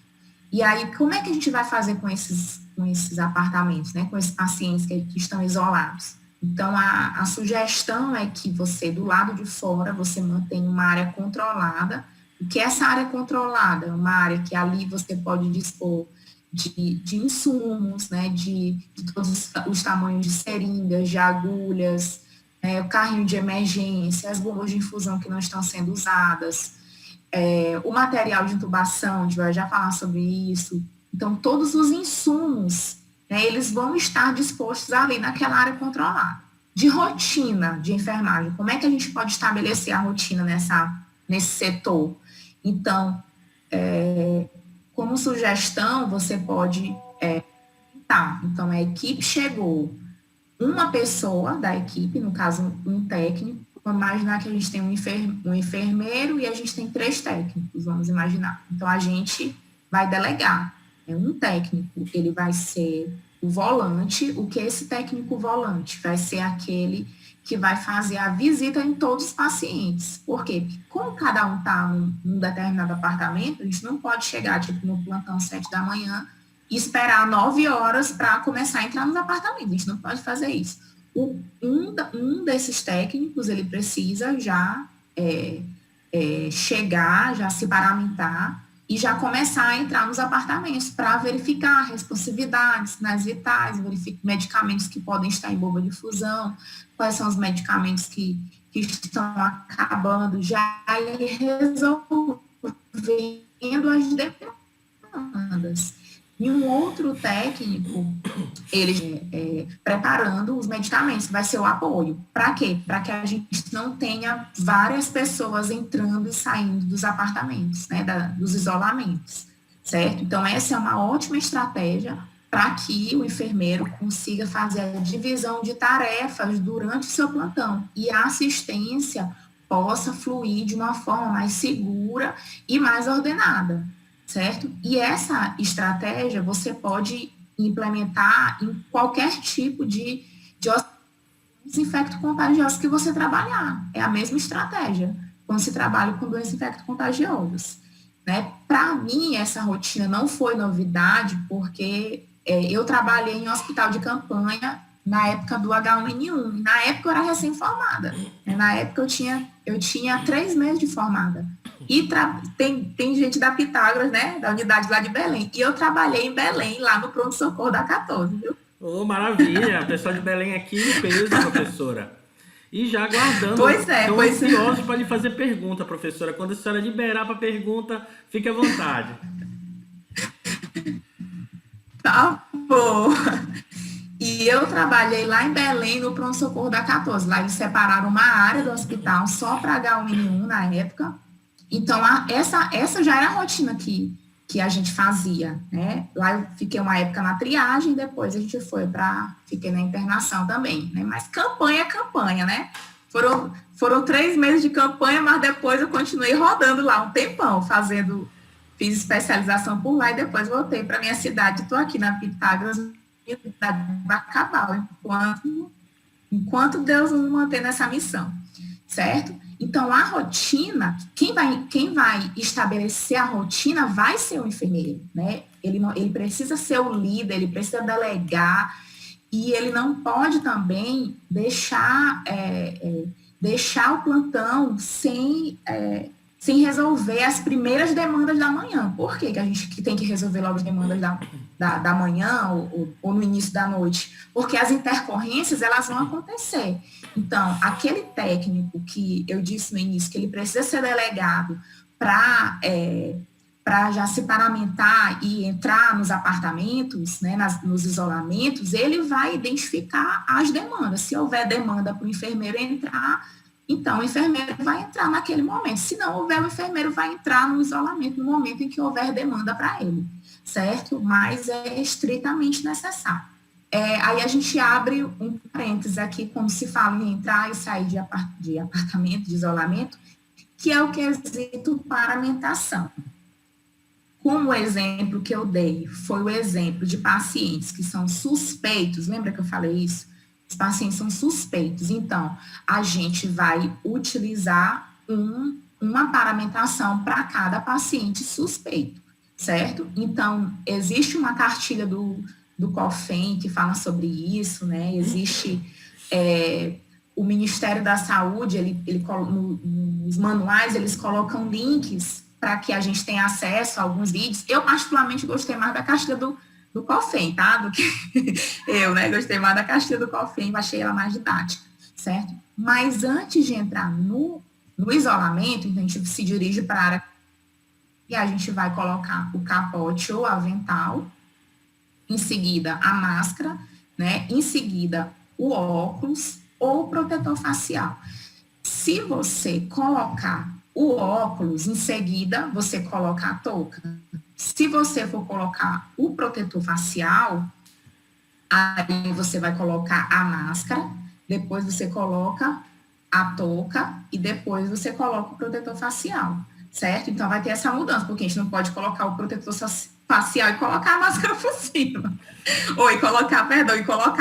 E aí, como é que a gente vai fazer com esses apartamentos, né, com esses pacientes que estão isolados? Então, a sugestão é que você, do lado de fora, você mantenha uma área controlada. O que é essa área controlada? Uma área que ali você pode dispor de insumos, né, de todos os tamanhos de seringas, de agulhas, né, o carrinho de emergência, as bombas de infusão que não estão sendo usadas, o material de intubação, a gente vai já falar sobre isso. Então, todos os insumos, né, eles vão estar dispostos ali naquela área controlada. De rotina de enfermagem, como é que a gente pode estabelecer a rotina nesse setor? Então, como sugestão, você pode então, a equipe chegou, uma pessoa da equipe, no caso, um técnico, vamos imaginar que a gente tem um enfermeiro e a gente tem 3 técnicos, vamos imaginar. Então, a gente vai delegar. Um técnico, ele vai ser o volante. O que é esse técnico volante? Vai ser aquele que vai fazer a visita em todos os pacientes. Por quê? Porque como cada um está num determinado apartamento, a gente não pode chegar, tipo, no plantão 7 da manhã e esperar 9 horas para começar a entrar nos apartamentos. A gente não pode fazer isso. Um desses técnicos, ele precisa já chegar, já se paramentar e já começar a entrar nos apartamentos para verificar responsividades, sinais vitais, verificar medicamentos que podem estar em bomba de difusão, quais são os medicamentos que estão acabando, já ir resolvendo as demandas. E um outro técnico, ele preparando os medicamentos, vai ser o apoio. Para quê? Para que a gente não tenha várias pessoas entrando e saindo dos apartamentos, né, dos isolamentos, certo? Então, essa é uma ótima estratégia para que o enfermeiro consiga fazer a divisão de tarefas durante o seu plantão e a assistência possa fluir de uma forma mais segura e mais ordenada. Certo? E essa estratégia você pode implementar em qualquer tipo de infecto-contagioso que você trabalhar. É a mesma estratégia quando se trabalha com doenças infecto-contagiosas. Né? Para mim, essa rotina não foi novidade, porque eu trabalhei em hospital de campanha na época do H1N1. Na época eu era recém-formada. Na época eu tinha 3 meses de formada. E tem gente da Pitágoras, né, da unidade lá de Belém. E eu trabalhei em Belém, lá no pronto-socorro da 14, viu? Oh, maravilha! O pessoal de Belém aqui em peso, professora. E já aguardando. Estão ansiosos para lhe fazer pergunta, professora. Quando a senhora liberar para pergunta, fique à vontade. Tá bom. E eu trabalhei lá em Belém, no pronto-socorro da 14. Lá eles separaram uma área do hospital só para H1N1 na época. Então, essa já era a rotina que a gente fazia, né? Lá eu fiquei uma época na triagem, depois a gente fiquei na internação também, né? Mas campanha é campanha, né? Foram 3 meses de campanha, mas depois eu continuei rodando lá um tempão, fiz especialização por lá e depois voltei para minha cidade. Estou aqui na Pitágoras, cidade de Bacabal, enquanto Deus nos mantém nessa missão, certo? Então, a rotina, quem vai estabelecer a rotina vai ser o enfermeiro, né? Ele precisa ser o líder, ele precisa delegar, e ele não pode também deixar o plantão sem resolver as primeiras demandas da manhã. Por que a gente tem que resolver logo as demandas da manhã ou no início da noite? Porque as intercorrências, elas vão acontecer. Então, aquele técnico que eu disse no início, que ele precisa ser delegado para já se paramentar e entrar nos apartamentos, né, nos isolamentos, ele vai identificar as demandas. Se houver demanda para o enfermeiro entrar, então o enfermeiro vai entrar naquele momento. Se não houver, o enfermeiro vai entrar no isolamento no momento em que houver demanda para ele, certo? Mas é estritamente necessário. Aí a gente abre um parênteses aqui, quando se fala em entrar e sair de apartamento, de isolamento, que é o quesito paramentação. Como o exemplo que eu dei foi o exemplo de pacientes que são suspeitos, lembra que eu falei isso? Os pacientes são suspeitos, então a gente vai utilizar uma paramentação para cada paciente suspeito, certo? Então, existe uma cartilha do COFEM que fala sobre isso, né? Existe o Ministério da Saúde, nos manuais, eles colocam links para que a gente tenha acesso a alguns vídeos. Eu, particularmente, gostei mais da cartilha do COFEM, tá? Do que eu, né? Gostei mais da cartilha do COFEM, achei ela mais didática, certo? Mas antes de entrar no isolamento, então a gente se dirige para a área e a gente vai colocar o capote ou avental, em seguida a máscara, né? Em seguida o óculos ou o protetor facial. Se você colocar o óculos, em seguida você coloca a touca. Se você for colocar o protetor facial, aí você vai colocar a máscara, depois você coloca a touca e depois você coloca o protetor facial, certo? Então vai ter essa mudança, porque a gente não pode colocar o protetor facial e colocar a máscara por cima. Ou e colocar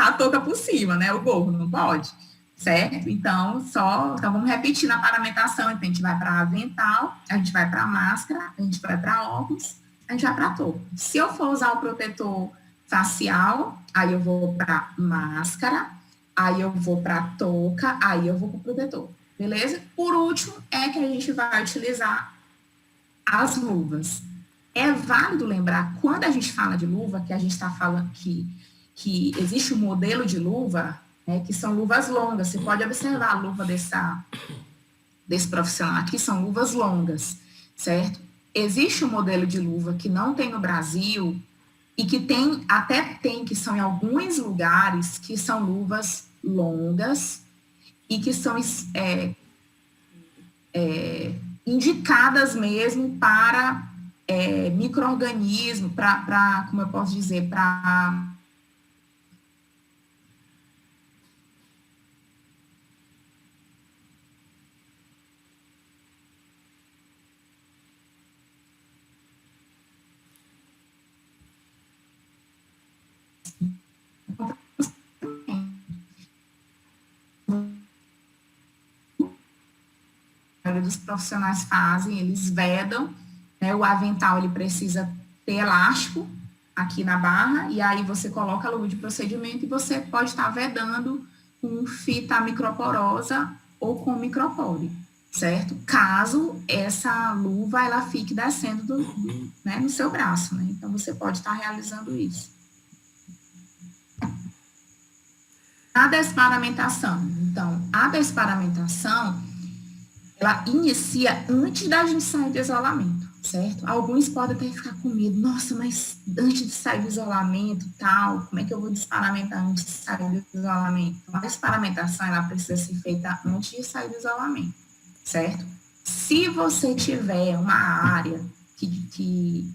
a touca por cima, né? O gorro, não pode. Certo? Então, vamos repetir na paramentação. Então, a gente vai para avental, a gente vai para máscara, a gente vai para óculos, a gente vai para touca. Se eu for usar o protetor facial, aí eu vou para máscara, aí eu vou para touca, aí eu vou para o protetor. Beleza? Por último, é que a gente vai utilizar as luvas. É válido lembrar, quando a gente fala de luva, que a gente está falando que existe um modelo de luva, que são luvas longas. Você pode observar a luva desse profissional aqui, são luvas longas, certo? Existe um modelo de luva que não tem no Brasil e que que são em alguns lugares, que são luvas longas e que são indicadas mesmo para micro-organismos, para, como eu posso dizer, para... dos profissionais fazem, eles vedam, né? O avental ele precisa ter elástico aqui na barra, e aí você coloca a luva de procedimento e você pode estar vedando com fita microporosa ou com micropore, certo? Caso essa luva ela fique descendo né, no seu braço, né? Então você pode estar realizando isso. A desparamentação. Então, a desparamentação ela inicia antes da gente sair do isolamento, certo? Alguns podem até ficar com medo. Nossa, mas antes de sair do isolamento, tal, como é que eu vou desparamentar antes de sair do isolamento? Então, a desparamentação, ela precisa ser feita antes de sair do isolamento, certo? Se você tiver uma área que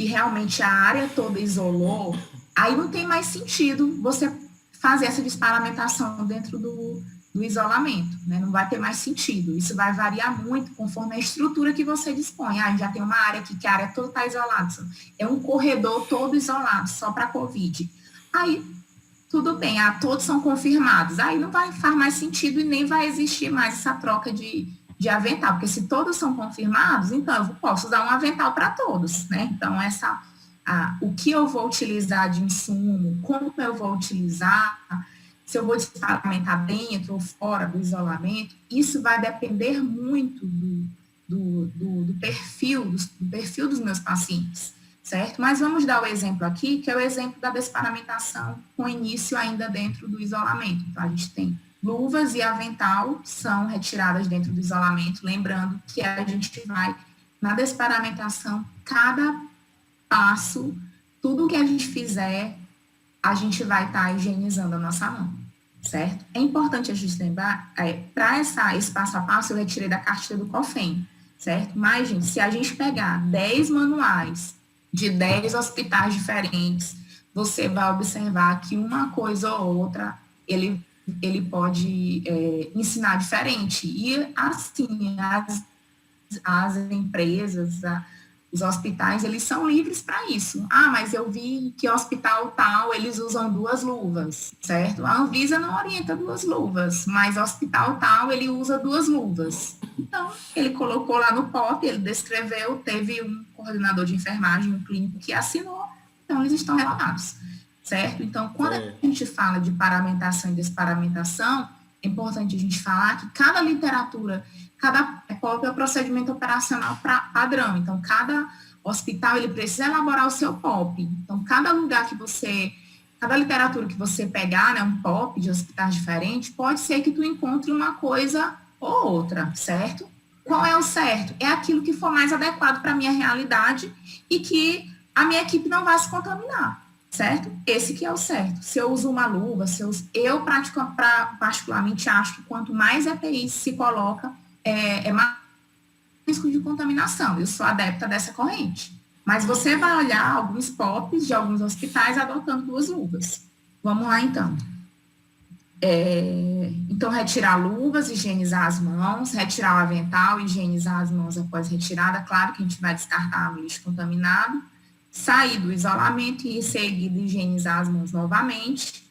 realmente a área toda isolou, aí não tem mais sentido você fazer essa desparamentação dentro do isolamento, né? Não vai ter mais sentido. Isso vai variar muito conforme a estrutura que você dispõe. A gente já tem uma área aqui que a área toda está isolada. É um corredor todo isolado, só para COVID. Aí, tudo bem, todos são confirmados. Aí não faz mais sentido e nem vai existir mais essa troca de avental, porque se todos são confirmados, então eu posso usar um avental para todos, né? Então, o que eu vou utilizar de insumo, como eu vou utilizar, se eu vou desparamentar dentro ou fora do isolamento, isso vai depender muito do perfil dos meus pacientes, certo? Mas vamos dar o exemplo aqui, que é o exemplo da desparamentação com início ainda dentro do isolamento. Então, a gente tem luvas e avental são retiradas dentro do isolamento, lembrando que a gente vai, na desparamentação, cada passo, tudo que a gente fizer, a gente vai estar higienizando a nossa mão, certo? É importante a gente lembrar, para esse passo a passo, eu retirei da cartilha do COFEM, certo? Mas, gente, se a gente pegar 10 manuais de 10 hospitais diferentes, você vai observar que uma coisa ou outra, ele pode ensinar diferente. E, assim, as empresas, os hospitais, eles são livres para isso. Mas eu vi que hospital tal, eles usam 2 luvas, certo? A Anvisa não orienta 2 luvas, mas hospital tal, ele usa 2 luvas. Então, ele colocou lá no POP, ele descreveu, teve um coordenador de enfermagem, um clínico que assinou, então eles estão relacionados, certo? Então, quando a gente fala de paramentação e desparamentação, é importante a gente falar que cada literatura, cada POP é o procedimento operacional padrão. Então, cada hospital, ele precisa elaborar o seu POP. Então, cada literatura que você pegar, né, um POP de hospitais diferentes, pode ser que tu encontre uma coisa ou outra, certo? Qual é o certo? É aquilo que for mais adequado para a minha realidade e que a minha equipe não vai se contaminar, certo? Esse que é o certo. Se eu uso uma luva, eu particularmente acho que quanto mais EPI se coloca, é mais risco de contaminação. Eu sou adepta dessa corrente. Mas você vai olhar alguns POPs de alguns hospitais adotando 2 luvas. Vamos lá, então. Então, retirar luvas, higienizar as mãos, retirar o avental, higienizar as mãos após retirada. Claro que a gente vai descartar o lixo contaminado. Sair do isolamento e, em seguida, higienizar as mãos novamente.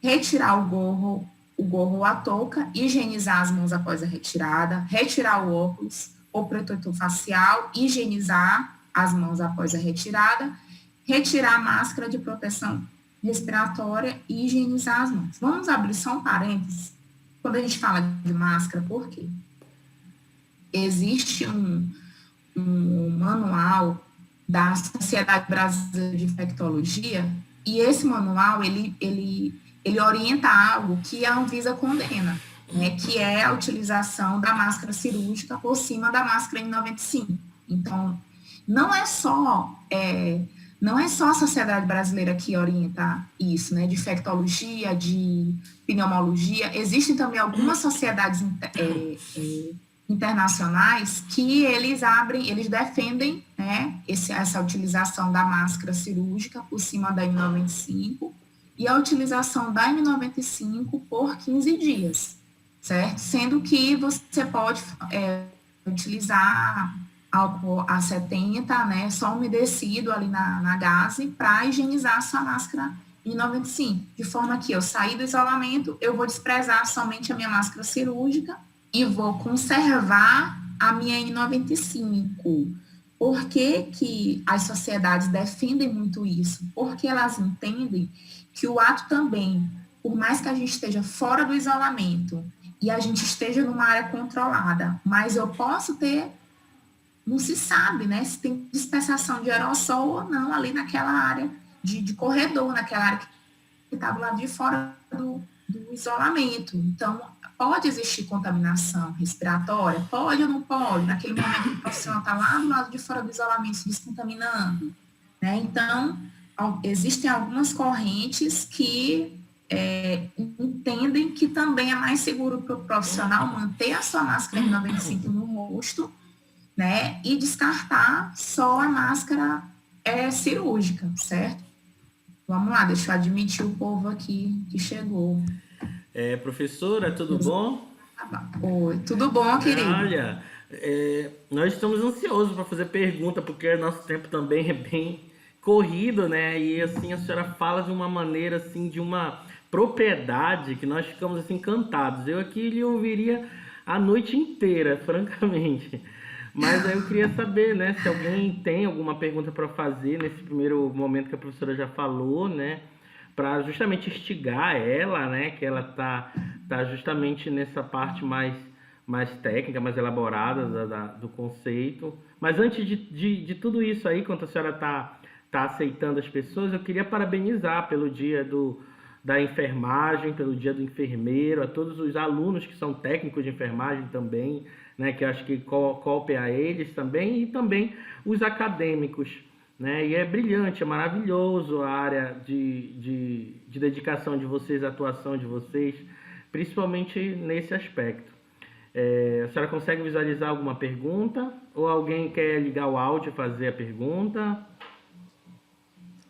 Retirar o gorro ou a touca, higienizar as mãos após a retirada. Retirar o óculos ou protetor facial, higienizar as mãos após a retirada. Retirar a máscara de proteção respiratória e higienizar as mãos. Vamos abrir só um parênteses. Quando a gente fala de máscara, por quê? Existe um manual da Sociedade Brasileira de Infectologia e esse manual, ele orienta algo que a Anvisa condena, né, que é a utilização da máscara cirúrgica por cima da máscara N95. Então, não é só a Sociedade Brasileira que orienta isso, né, de infectologia, de pneumologia. Existem também algumas sociedades internacionais que eles defendem, né, essa utilização da máscara cirúrgica por cima da N95 e a utilização da N95 por 15 dias, certo? Sendo que você pode utilizar álcool a 70, né, só umedecido ali na gaze, para higienizar a sua máscara N95, de forma que eu sair do isolamento, eu vou desprezar somente a minha máscara cirúrgica e vou conservar a minha N95. Por que as sociedades defendem muito isso? Porque elas entendem que o ato também, por mais que a gente esteja fora do isolamento e a gente esteja numa área controlada, mas eu posso ter, não se sabe, né, se tem dispersação de aerossol ou não ali naquela área de corredor, naquela área que está do lado de fora do isolamento. Então, pode existir contaminação respiratória? Pode ou não pode? Naquele momento que o profissional está lá do lado de fora do isolamento se descontaminando, né? Então, existem algumas correntes que entendem que também é mais seguro para o profissional manter a sua máscara N95 no rosto, né? E descartar só a máscara cirúrgica, certo? Vamos lá, deixa eu admitir o povo aqui que chegou. Professora, tudo bom? Oi, tudo bom, querido? Olha, nós estamos ansiosos para fazer pergunta, porque nosso tempo também é bem corrido, né? E assim, a senhora fala de uma maneira, assim, de uma propriedade que nós ficamos assim encantados. Eu aqui lhe ouviria a noite inteira, francamente. Mas aí eu queria saber, né, se alguém tem alguma pergunta para fazer nesse primeiro momento que a professora já falou, né, para justamente instigar ela, né, que ela tá justamente nessa parte mais técnica, mais elaborada do conceito. Mas antes de tudo isso aí, quando a senhora tá aceitando as pessoas, eu queria parabenizar pelo dia da enfermagem, pelo dia do enfermeiro, a todos os alunos que são técnicos de enfermagem também, né, que eu acho que coopem a eles também, e também os acadêmicos, né, e é brilhante, é maravilhoso a área de dedicação de vocês, a atuação de vocês, principalmente nesse aspecto. A senhora consegue visualizar alguma pergunta? Ou alguém quer ligar o áudio e fazer a pergunta?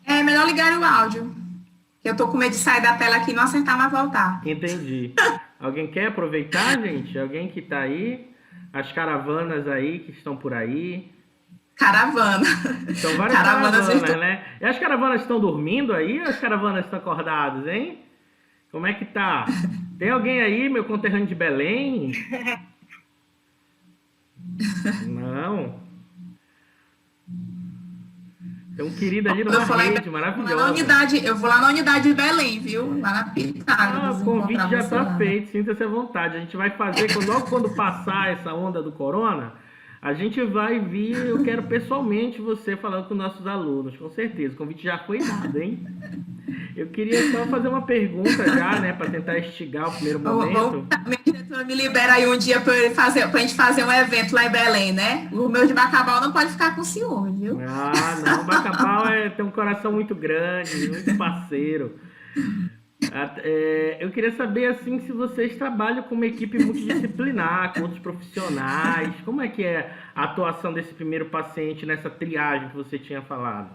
É melhor ligar o áudio. Eu tô com medo de sair da tela aqui e não acertar, mas voltar. Entendi. Alguém quer aproveitar, gente? Alguém que tá aí? As caravanas aí que estão por aí. Caravana. São várias caravanas, né? E as caravanas estão dormindo aí ou as caravanas estão acordadas, hein? Como é que tá? Tem alguém aí, meu conterrâneo de Belém? Não. Tem um querido ali numa rede maravilhosa. Eu vou lá na unidade de Belém, viu? Lá na Picada. O convite já está feito, sinta-se à vontade. A gente vai fazer, logo quando passar essa onda do corona, A gente vai vir, eu quero pessoalmente você falando com nossos alunos, com certeza. O convite já foi dado, hein? Eu queria só fazer uma pergunta já, né, para tentar instigar o primeiro momento. Minha diretora me libera aí um dia para a gente fazer um evento lá em Belém, né? O meu de Bacabal não pode ficar com ciúme, viu? Ah, não, o Bacabal tem um coração muito grande, muito parceiro. Eu queria saber, assim, se vocês trabalham com uma equipe multidisciplinar, com outros profissionais. Como é que é a atuação desse primeiro paciente nessa triagem que você tinha falado?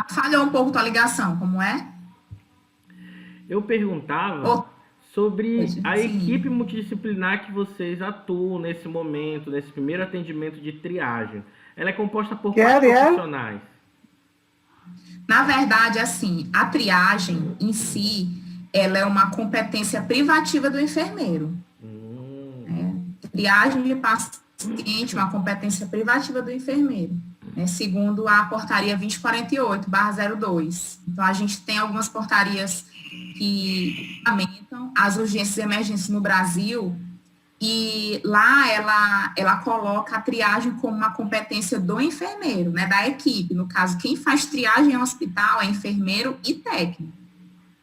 Falhou um pouco tua ligação, como é? Eu perguntava sobre a Sim. equipe multidisciplinar que vocês atuam nesse momento, nesse primeiro atendimento de triagem. Ela é composta por quais profissionais? Na verdade, assim, a triagem em si, ela é uma competência privativa do enfermeiro. Triagem de paciente, uma competência privativa do enfermeiro, né, segundo a portaria 2048/02. Então, a gente tem algumas portarias que aumentam as urgências e emergências no Brasil, e lá ela coloca a triagem como uma competência do enfermeiro, né, da equipe. No caso, quem faz triagem no hospital é enfermeiro e técnico.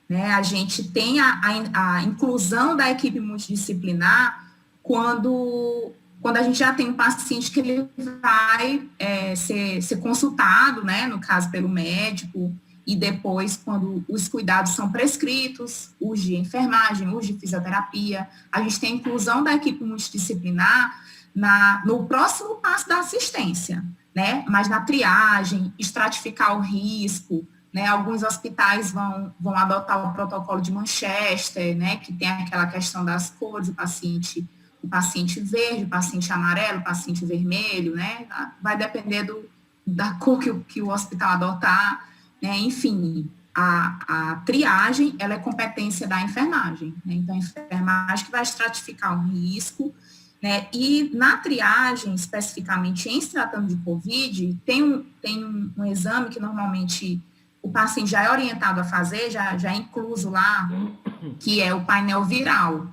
Né? A gente tem a inclusão da equipe multidisciplinar quando a gente já tem um paciente que ele vai ser consultado, né, no caso pelo médico, e depois, quando os cuidados são prescritos, os de enfermagem, os de fisioterapia, a gente tem a inclusão da equipe multidisciplinar no próximo passo da assistência, né? Mas na triagem, estratificar o risco, né? Alguns hospitais vão adotar o protocolo de Manchester, né? Que tem aquela questão das cores, o paciente verde, o paciente amarelo, o paciente vermelho, né? Vai depender da cor que o hospital adotar. Né, enfim, a triagem, ela é competência da enfermagem, né, então a enfermagem que vai estratificar o risco, né, e na triagem, especificamente em se tratando de COVID, tem um exame que normalmente o paciente já é orientado a fazer, já é incluso lá, que é o painel viral.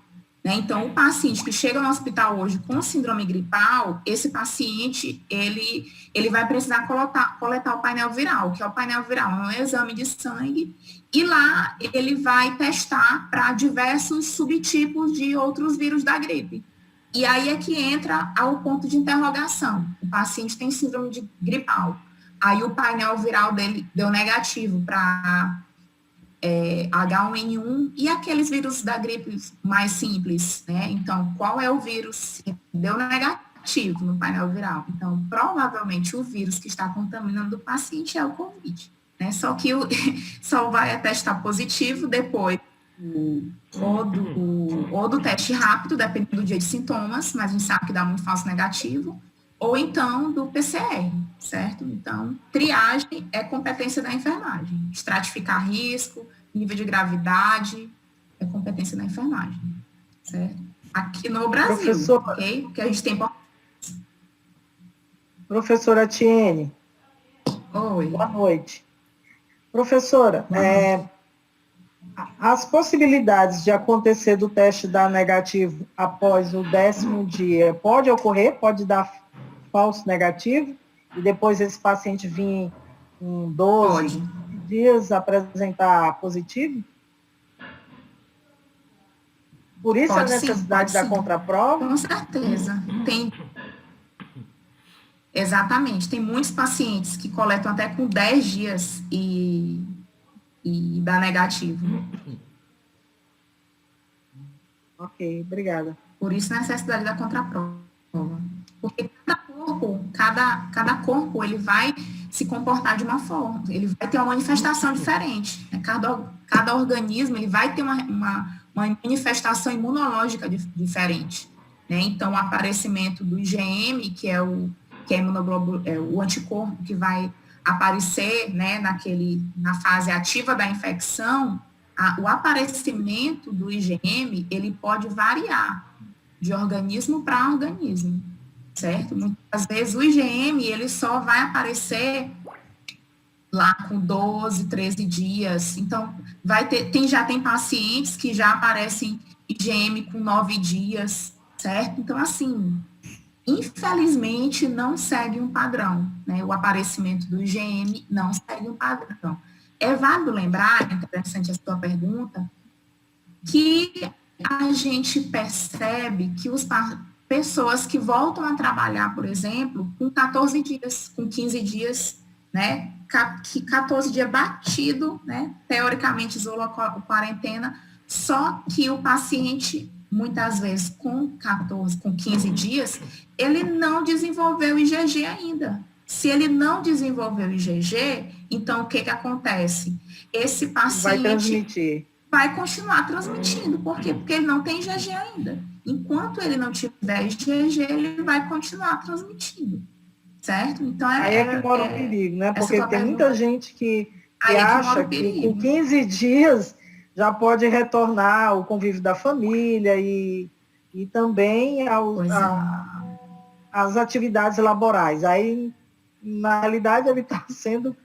Né? Então, o paciente que chega no hospital hoje com síndrome gripal, esse paciente, ele vai precisar coletar o painel viral, que é o painel viral, é um exame de sangue, e lá ele vai testar para diversos subtipos de outros vírus da gripe. E aí é que entra o ponto de interrogação. O paciente tem síndrome de gripal. Aí o painel viral dele deu negativo para H1N1 e aqueles vírus da gripe mais simples, né? Então, qual é o vírus que deu negativo no painel viral? Então, provavelmente o vírus que está contaminando o paciente é o COVID, né? Só que só vai testar positivo depois ou do teste rápido, dependendo do dia de sintomas, mas a gente sabe que dá muito falso negativo, ou então do PCR, certo? Então, triagem é competência da enfermagem. Estratificar risco, nível de gravidade, é competência da enfermagem, certo? Aqui no Brasil, ok? Porque a gente tem... Professora Tiene. Oi. Boa noite. Professora, as possibilidades de acontecer do teste dar negativo após o 10º dia, pode ocorrer? Pode dar falso negativo? E depois esse paciente vir em 12 dias apresentar positivo? Por isso a necessidade da contraprova? Com certeza. Exatamente. Tem muitos pacientes que coletam até com 10 dias e dá negativo. Ok, obrigada. Por isso a necessidade da contraprova. Porque cada corpo ele vai se comportar de uma forma, ele vai ter uma manifestação diferente. Né? Cada organismo ele vai ter uma manifestação imunológica diferente. Né? Então, o aparecimento do IgM, que é o anticorpo que vai aparecer, né, na fase ativa da infecção, o aparecimento do IgM, ele pode variar de organismo para organismo, certo? Muitas vezes o IgM, ele só vai aparecer lá com 12, 13 dias. Então, já tem pacientes que já aparecem IgM com 9 dias, certo? Então, assim, infelizmente, não segue um padrão, né? O aparecimento do IgM não segue um padrão. É válido lembrar, é interessante a sua pergunta, que a gente percebe que pessoas que voltam a trabalhar, por exemplo, com 14 dias, com 15 dias, né? Que 14 dias batido, né? Teoricamente isolou a quarentena, só que o paciente, muitas vezes, com 15 dias, ele não desenvolveu IgG ainda. Se ele não desenvolveu IgG, então o que acontece? Esse paciente vai transmitir. Vai continuar transmitindo. Por quê? Porque ele não tem IgG ainda. Enquanto ele não tiver IgG, ele vai continuar transmitindo. Certo? Então, aí é que mora o perigo, né? Porque tem muita gente que acha que com 15 dias já pode retornar ao convívio da família e também às atividades laborais. Aí, na realidade, ele está sendo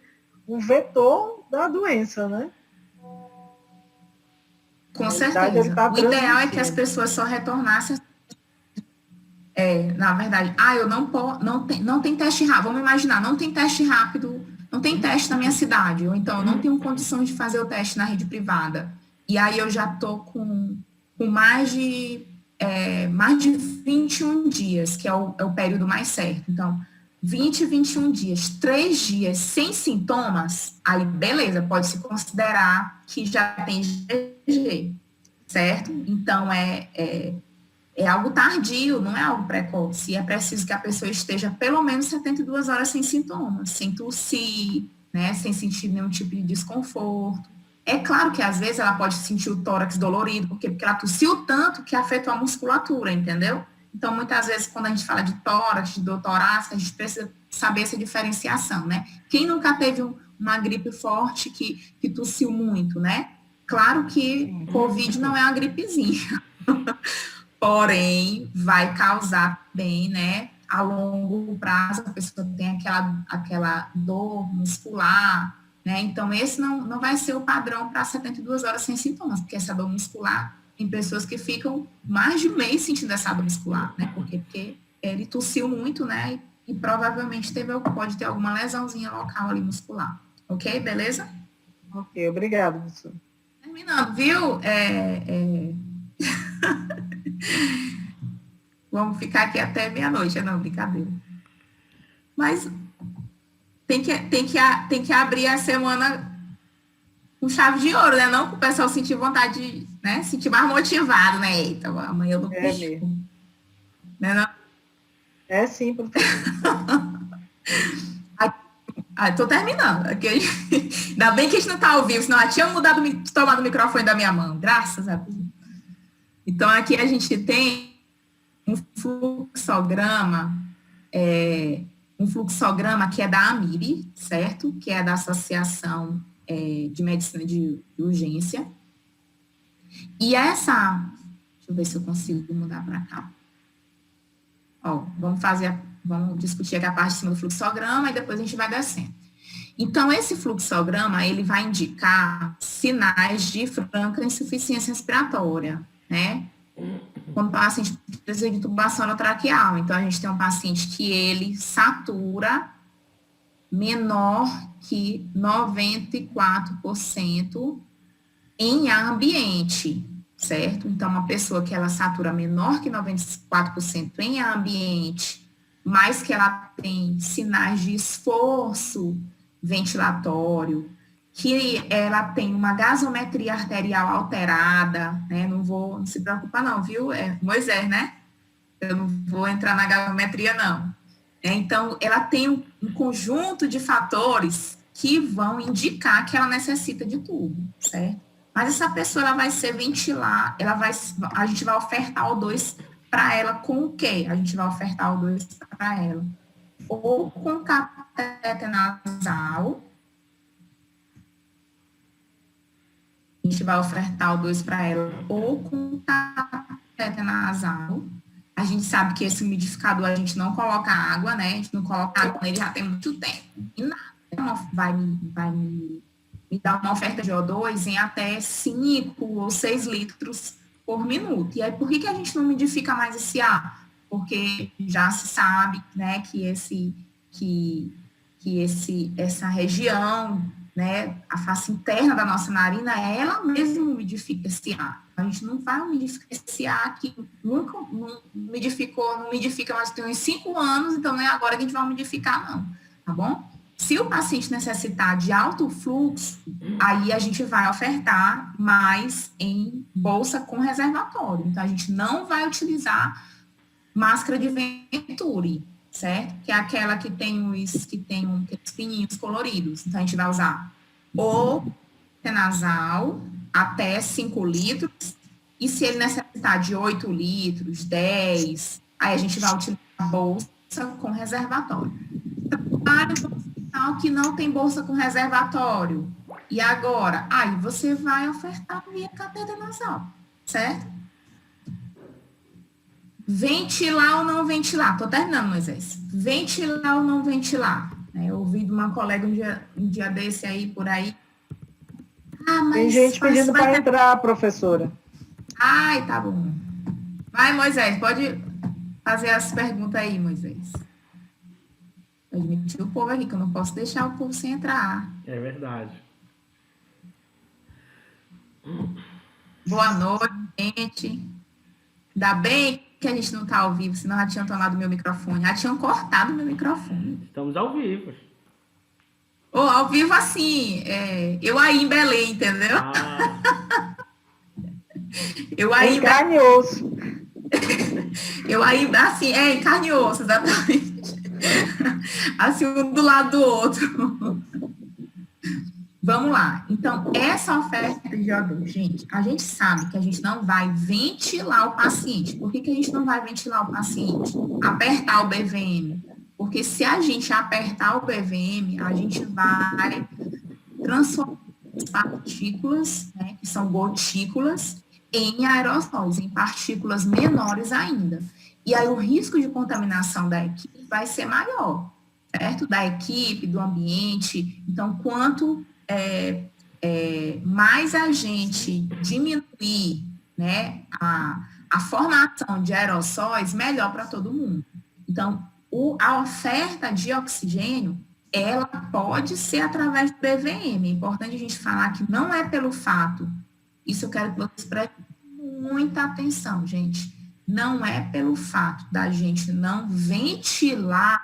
um vetor da doença, né? Com certeza. O ideal é que as pessoas só retornassem. Na verdade, eu não tem teste rápido. Vamos imaginar, não tem teste rápido, não tem teste na minha cidade, ou então eu não tenho condições de fazer o teste na rede privada. E aí eu já estou com mais de 21 dias, que é o período mais certo. Então, 20, 21 dias, 3 dias sem sintomas, aí beleza, pode se considerar que já tem IgG, certo? Então, é algo tardio, não é algo precoce. É preciso que a pessoa esteja pelo menos 72 horas sem sintomas, sem tossir, né, sem sentir nenhum tipo de desconforto. É claro que às vezes ela pode sentir o tórax dolorido, porque ela tossiu tanto que afetou a musculatura, entendeu? Então, muitas vezes, quando a gente fala de tórax, de dor torácica, a gente precisa saber essa diferenciação, né? Quem nunca teve uma gripe forte que tossiu muito, né? Claro que Covid não é uma gripezinha. Porém, vai causar bem, né? A longo prazo, a pessoa tem aquela dor muscular, né? Então, esse não vai ser o padrão para 72 horas sem sintomas, porque essa dor muscular, tem pessoas que ficam mais de um mês sentindo essa dor muscular, né? Porque ele tossiu muito, né? E provavelmente pode ter alguma lesãozinha local ali muscular. Ok? Beleza? Ok, obrigada, professor. Terminando, viu? Vamos ficar aqui até meia-noite, não, brincadeira. Mas tem que abrir a semana com chave de ouro, né? Não para o pessoal sentir vontade de, né? Sentir mais motivado, né? Eita, amanhã eu não puxo. Mesmo. Né, não? É sim, professor. Tô terminando. Ainda bem que a gente não está ao vivo, senão eu tinha tomado o microfone da minha mão. Graças a Deus. Então, aqui a gente tem um fluxograma que é da AMIB, certo? Que é da Associação de Medicina de Urgência. E deixa eu ver se eu consigo mudar para cá. Vamos discutir aqui a parte de cima do fluxograma e depois a gente vai descendo. Então, esse fluxograma, ele vai indicar sinais de franca insuficiência respiratória, né? Quando o paciente precisa de intubação orotraqueal. Então, a gente tem um paciente que ele satura menor que 94% em ar ambiente, certo? Então, uma pessoa que ela satura menor que 94% em ar ambiente, mas que ela tem sinais de esforço ventilatório, que ela tem uma gasometria arterial alterada, né? Não se preocupa não, viu? Moisés, né? Eu não vou entrar na gasometria, não. Então, ela tem um conjunto de fatores que vão indicar que ela necessita de tubo, certo? Mas essa pessoa, ela vai ser ventilar, a gente vai ofertar O2 para ela com o quê? A gente vai ofertar O2 para ela ou com catéter nasal. A gente vai ofertar O2 para ela ou com catéter nasal. A gente sabe que esse umidificador a gente não coloca água, né? A gente não coloca água nele já tem muito tempo. E nada. me dar uma oferta de O2 em até 5 ou 6 litros por minuto. E aí, por que a gente não umidifica mais esse ar? Porque já se sabe, né, que essa região, né, a face interna da nossa narina, ela mesma umidifica esse ar. A gente não vai umidificar esse ar que nunca não umidifica, mas tem uns 5 anos, então não é agora que a gente vai umidificar, não, tá bom? Se o paciente necessitar de alto fluxo, aí a gente vai ofertar mais em bolsa com reservatório. Então, a gente não vai utilizar máscara de Venturi, certo? Que é aquela que tem os pininhos coloridos. Então, a gente vai usar o nasal até 5 litros, e se ele necessitar de 8 litros, 10, aí a gente vai utilizar a bolsa com reservatório. Trabalho no hospital que não tem bolsa com reservatório. E agora? Aí você vai ofertar via cateter nasal, certo? Ventilar ou não ventilar? Tô terminando, Moisés. Ventilar ou não ventilar? Eu ouvi de uma colega um dia desse aí, por aí. Mas tem gente pedindo para entrar, professora. Ai, tá bom. Vai, Moisés, pode fazer as perguntas aí, Moisés. Admitir o povo aqui, que eu não posso deixar o povo sem entrar. É verdade. Boa noite, gente. Ainda bem que a gente não está ao vivo, senão já tinham tomado meu microfone. Já tinham cortado meu microfone. Estamos ao vivo. Ao vivo assim, eu aí em Belém, entendeu? Eu aí... Em carne e osso. Eu aí, assim, em carne e osso, exatamente. Assim, um do lado do outro. Vamos lá. Então, essa oferta de O2, gente, a gente sabe que a gente não vai ventilar o paciente. Por que a gente não vai ventilar o paciente? Apertar o BVM. Porque se a gente apertar o BVM, a gente vai transformar as partículas, né, que são gotículas, em aerossóis, em partículas menores ainda. E aí o risco de contaminação da equipe vai ser maior, certo? Da equipe, do ambiente. Então, quanto mais a gente diminuir, né, a formação de aerossóis, melhor para todo mundo. Então, a oferta de oxigênio, ela pode ser através do BVM. É importante a gente falar que não é pelo fato, isso eu quero que vocês prestem muita atenção, gente. Não é pelo fato da gente não ventilar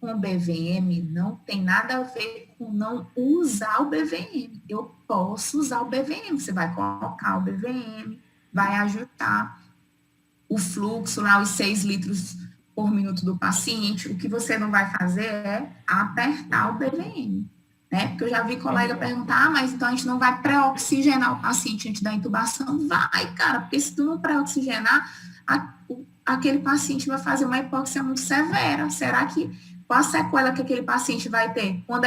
com o BVM, não tem nada a ver com não usar o BVM. Eu posso usar o BVM, você vai colocar o BVM, vai ajustar o fluxo lá, os 6 litros por minuto do paciente. O que você não vai fazer é apertar o BVM, né? Porque eu já vi colega perguntar, mas então a gente não vai pré-oxigenar o paciente antes da intubação? Vai, cara, porque se tu não pré-oxigenar, aquele paciente vai fazer uma hipóxia muito severa. Será que, qual a sequela que aquele paciente vai ter? Quando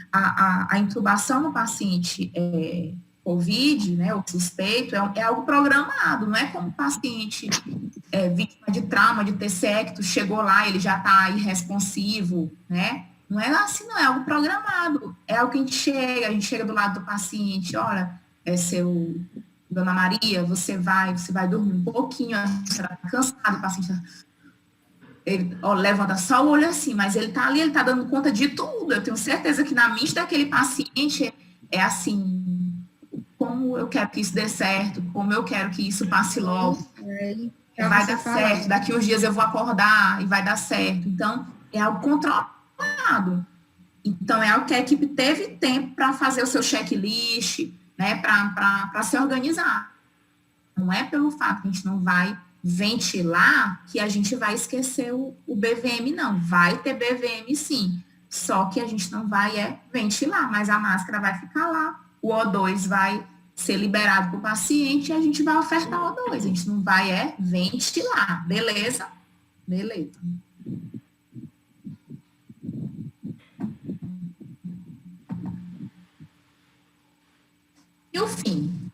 a intubação no paciente COVID, né, o suspeito, é algo programado, não é como o paciente vítima de trauma, de TCE, que tu chegou lá, ele já está irresponsivo, né? Não é assim, não, é algo programado. É algo que a gente chega do lado do paciente, olha, Dona Maria, você vai dormir um pouquinho, você está cansado, o paciente ele levanta só o olho assim, mas ele está ali, ele está dando conta de tudo. Eu tenho certeza que na mente daquele paciente é assim, como eu quero que isso dê certo, como eu quero que isso passe logo. Vai dar certo, daqui uns dias eu vou acordar e vai dar certo. Então, é algo controlado. Então, é algo que a equipe teve tempo para fazer o seu checklist, né, para se organizar. Não é pelo fato que a gente não vai ventilar que a gente vai esquecer o BVM, não. Vai ter BVM, sim. Só que a gente não vai ventilar, mas a máscara vai ficar lá, o O2 vai ser liberado para o paciente e a gente vai ofertar O2. A gente não vai ventilar. Beleza? Beleza. E o fim.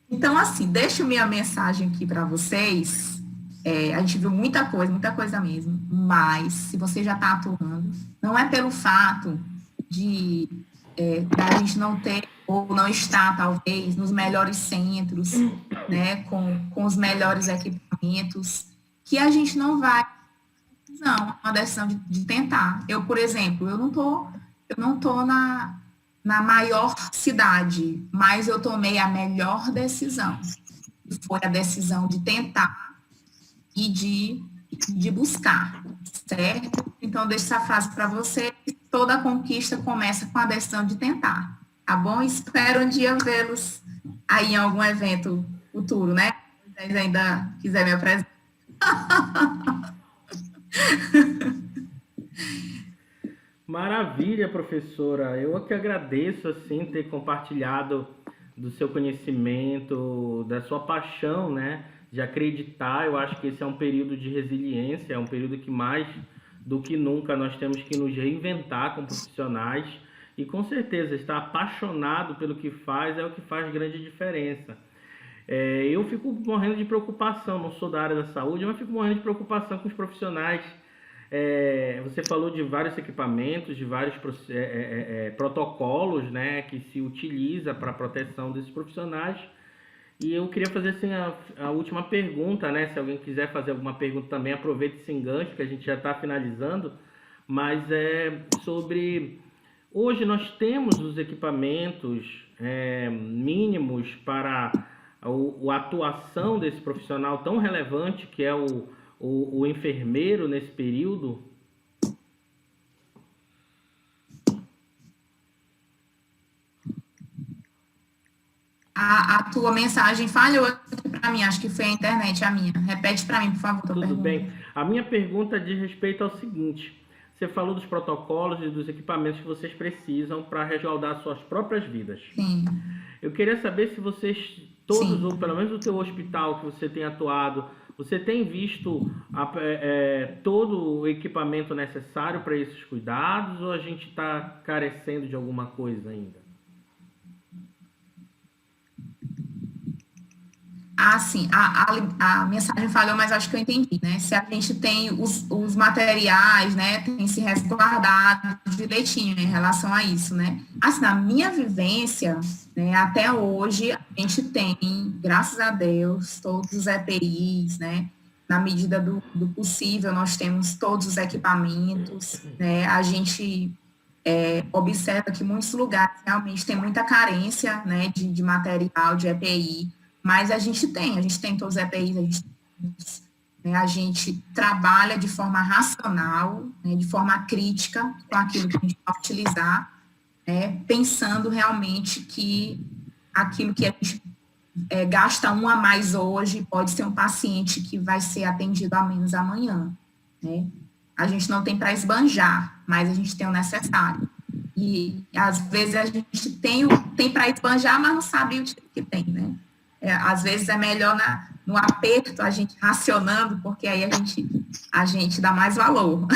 Então, assim, deixo minha mensagem aqui para vocês, A gente viu muita coisa mesmo, mas se você já está atuando, não é pelo fato de da gente não ter ou não estar, talvez, nos melhores centros, né, com os melhores equipamentos, que a gente não vai, não, uma decisão de tentar. Eu, por exemplo, eu não tô na maior cidade, mas eu tomei a melhor decisão, que foi a decisão de tentar e de buscar, certo? Então, deixo essa frase para você: toda conquista começa com a decisão de tentar, tá bom? Espero um dia vê-los aí em algum evento futuro, né? Se vocês ainda quiserem me apresentar. Maravilha, professora. Eu que agradeço, assim, ter compartilhado do seu conhecimento, da sua paixão, né, de acreditar. Eu acho que esse é um período de resiliência, é um período que mais do que nunca nós temos que nos reinventar como profissionais e, com certeza, estar apaixonado pelo que faz é o que faz grande diferença. Eu fico morrendo de preocupação, não sou da área da saúde, mas fico morrendo de preocupação com os profissionais. Você falou de vários equipamentos, de vários protocolos, né, que se utiliza para a proteção desses profissionais. E eu queria fazer assim, a última pergunta, né? Se alguém quiser fazer alguma pergunta também, aproveite esse enganche, que a gente já está finalizando. Mas sobre... Hoje nós temos os equipamentos mínimos para a atuação desse profissional tão relevante que é o enfermeiro nesse período? A tua mensagem falhou aqui para mim, acho que foi a internet, a minha. Repete para mim, por favor. Tudo bem. A minha pergunta diz respeito ao seguinte: você falou dos protocolos e dos equipamentos que vocês precisam para resguardar suas próprias vidas. Sim. Eu queria saber se vocês, todos, Sim. ou pelo menos no teu hospital que você tem atuado, você tem visto todo o equipamento necessário para esses cuidados, ou a gente está carecendo de alguma coisa ainda? Sim, a mensagem falhou, mas acho que eu entendi, né? Se a gente tem os materiais, né, tem se resguardado direitinho em relação a isso, né? Assim, na minha vivência, né, até hoje, a gente tem, graças a Deus, todos os EPIs, né? Na medida do possível, nós temos todos os equipamentos, né? A gente observa que muitos lugares realmente tem muita carência, né, de material, de EPI, mas a gente tem todos os EPIs, a gente trabalha de forma racional, né, de forma crítica com aquilo que a gente vai utilizar, né, pensando realmente que aquilo que a gente gasta um a mais hoje pode ser um paciente que vai ser atendido a menos amanhã, né? A gente não tem para esbanjar, mas a gente tem o necessário. E às vezes a gente tem para esbanjar, mas não sabe o que tem, né? Às vezes é melhor no aperto a gente racionando, porque aí a gente dá mais valor.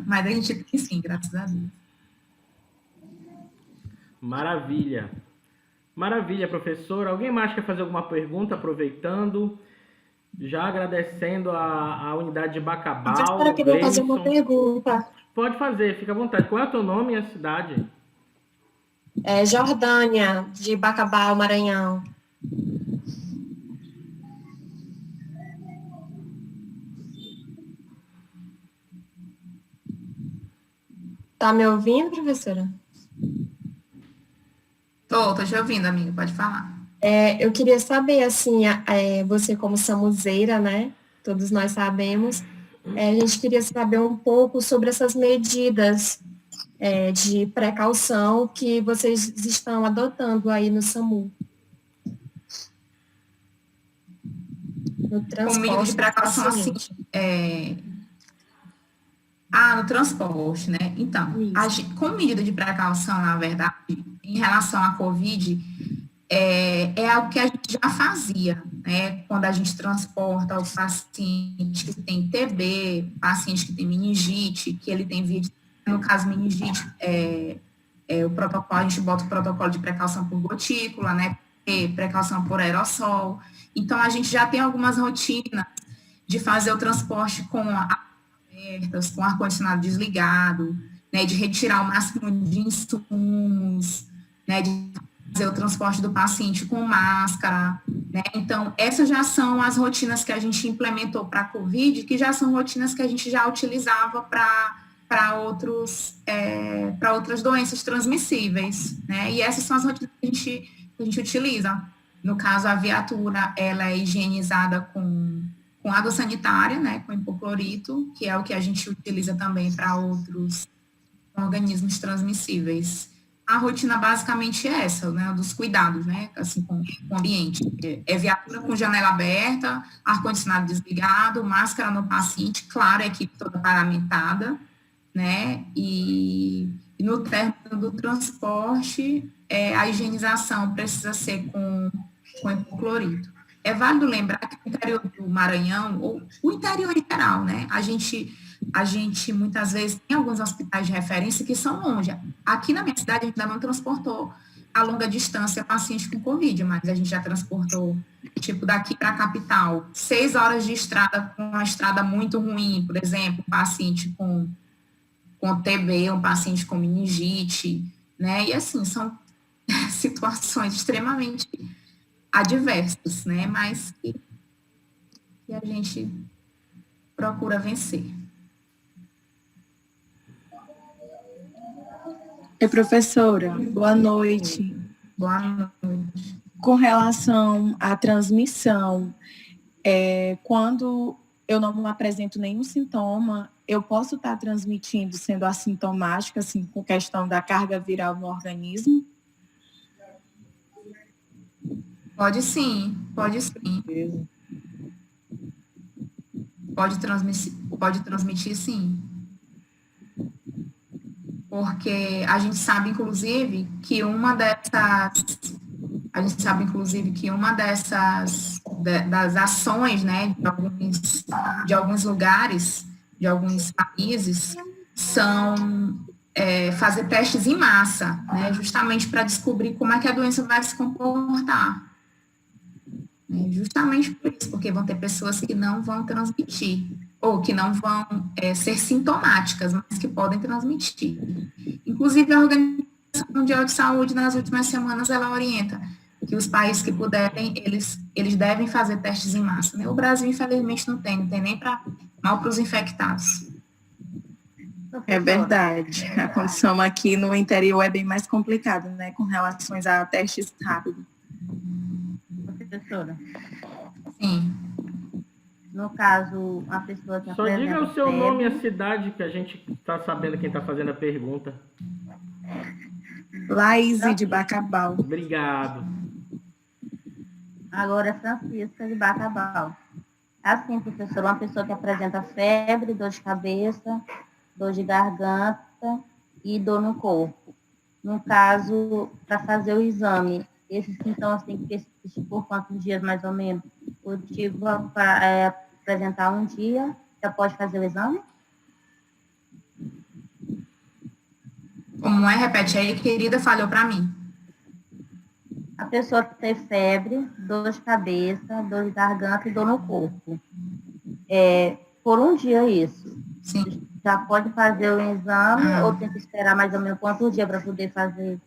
Mas a gente tem sim, graças a Deus. Maravilha. Maravilha, professora. Alguém mais quer fazer alguma pergunta, aproveitando? Já agradecendo a unidade de Bacabal. Eu queria fazer uma pergunta. Pode fazer, fica à vontade. Qual é o teu nome e a cidade? Jordânia, de Bacabal, Maranhão. Tá me ouvindo, professora? Tô te ouvindo, amiga, pode falar. Eu queria saber, assim, você como samuzeira, né? Todos nós sabemos. A gente queria saber um pouco sobre essas medidas de precaução que vocês estão adotando aí no SAMU. No transporte. Com medida de precaução, assim, no transporte, né? Então, com medida de precaução, na verdade, em relação à Covid, é algo que a gente já fazia, né? Quando a gente transporta o paciente que tem TB, paciente que tem meningite, que ele tem via de, no caso, meningite, o protocolo, a gente bota o protocolo de precaução por gotícula, né? Precaução por aerossol. Então, a gente já tem algumas rotinas de fazer o transporte com abertas, com ar-condicionado desligado, né, de retirar o máximo de insumos, né, de fazer o transporte do paciente com máscara, né? Então, essas já são as rotinas que a gente implementou para a COVID, que já são rotinas que a gente já utilizava para outras doenças transmissíveis, né? E essas são as rotinas que a gente utiliza. No caso, a viatura, ela é higienizada com água sanitária, né, com hipoclorito, que é o que a gente utiliza também para outros organismos transmissíveis. A rotina basicamente é essa, né, dos cuidados, né, assim, com o ambiente. É viatura com janela aberta, ar-condicionado desligado, máscara no paciente, claro, a equipe toda paramentada, né, e no término do transporte, a higienização precisa ser com hipoclorito. É válido lembrar que o interior do Maranhão, ou o interior em geral, né, a gente muitas vezes tem alguns hospitais de referência que são longe. Aqui na minha cidade a gente ainda não transportou a longa distância paciente com Covid, mas a gente já transportou, tipo, daqui para a capital, 6 horas de estrada com uma estrada muito ruim, por exemplo, um paciente com TB, um paciente com meningite, né, e assim, são situações extremamente adversas, né, mas que a gente procura vencer. Professora, boa noite. Boa noite. Com relação à transmissão, quando eu não apresento nenhum sintoma, eu posso estar transmitindo sendo assintomática, assim, com questão da carga viral no organismo? Pode sim, pode sim. Pode transmitir sim. Porque a gente sabe, inclusive, que uma dessas das ações, né, de alguns lugares, de alguns países, são fazer testes em massa, né, justamente para descobrir como é que a doença vai se comportar. Justamente por isso, porque vão ter pessoas que não vão transmitir, ou que não vão ser sintomáticas, mas que podem transmitir. Inclusive, a Organização Mundial de Saúde, nas últimas semanas, ela orienta que os países que puderem, eles devem fazer testes em massa, né? O Brasil, infelizmente, não tem nem para os infectados. É verdade. A condição aqui no interior é bem mais complicada, né, com relação a testes rápidos. Professora. Sim. No caso, a pessoa que Só diga o seu febre, nome e a cidade, que a gente está sabendo quem está fazendo a pergunta. Laís de Bacabal. Obrigado. Agora é Francisca de Bacabal. Assim, professora, uma pessoa que apresenta febre, dor de cabeça, dor de garganta e dor no corpo. No caso, para fazer o exame, esses sintomas têm que persistir por quantos dias, mais ou menos? O tipo para apresentar um dia, já pode fazer o exame? Como é? Repete aí, querida, falhou para mim. A pessoa que tem febre, dor de cabeça, dor de garganta e dor no corpo. Por um dia isso. Sim. Já pode fazer o exame ou tem que esperar mais ou menos quantos dias para poder fazer?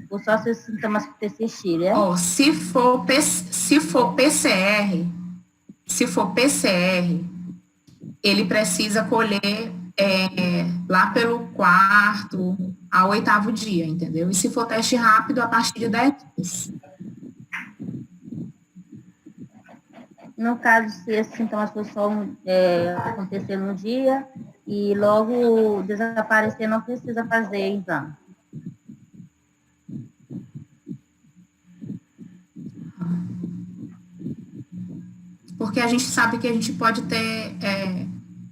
Ou só se os sintomas persistirem, né? Se for PCR, ele precisa colher lá pelo 4º ao 8º dia, entendeu? E se for teste rápido, a partir de 10 dias. No caso, se esses sintomas for só acontecer no dia e logo desaparecer, não precisa fazer exame. Porque a gente sabe que a gente pode ter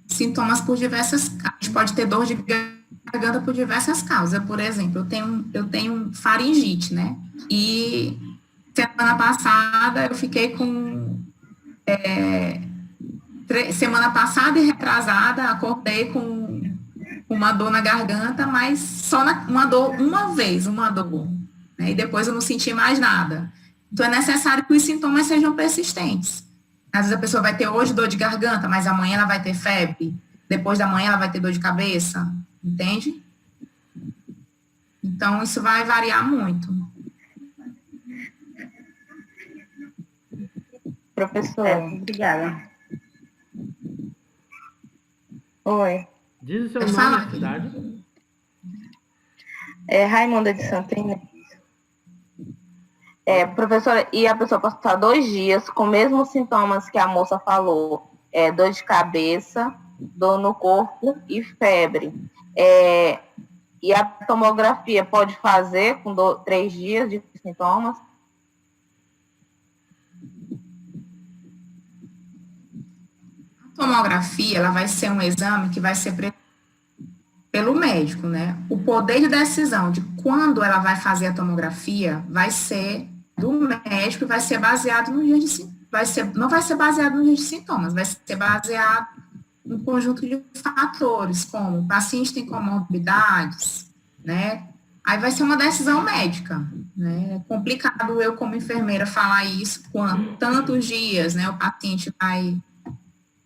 sintomas por diversas causas. A gente pode ter dor de garganta por diversas causas. Por exemplo, eu tenho faringite, né? E semana passada eu fiquei com... semana passada e retrasada, acordei com uma dor na garganta, mas só uma dor, né? E depois eu não senti mais nada. Então, é necessário que os sintomas sejam persistentes. Às vezes a pessoa vai ter hoje dor de garganta, mas amanhã ela vai ter febre, depois da manhã ela vai ter dor de cabeça, entende? Então, isso vai variar muito. Professora, obrigada. Oi. Diz o seu Pode nome falar, e cidade. Raimunda de Santana. Professora, e a pessoa passar 2 dias com os mesmos sintomas que a moça falou, dor de cabeça, dor no corpo e febre. E a tomografia pode fazer com 3 dias de sintomas? A tomografia, ela vai ser um exame que vai ser pelo médico, né? O poder de decisão de quando ela vai fazer a tomografia vai ser do médico e vai ser baseado no dia de não vai ser baseado no dia de sintomas, vai ser baseado um conjunto de fatores, como o paciente tem comorbidades, né? Aí vai ser uma decisão médica, né? É complicado eu, como enfermeira, falar isso com tantos dias, né? O paciente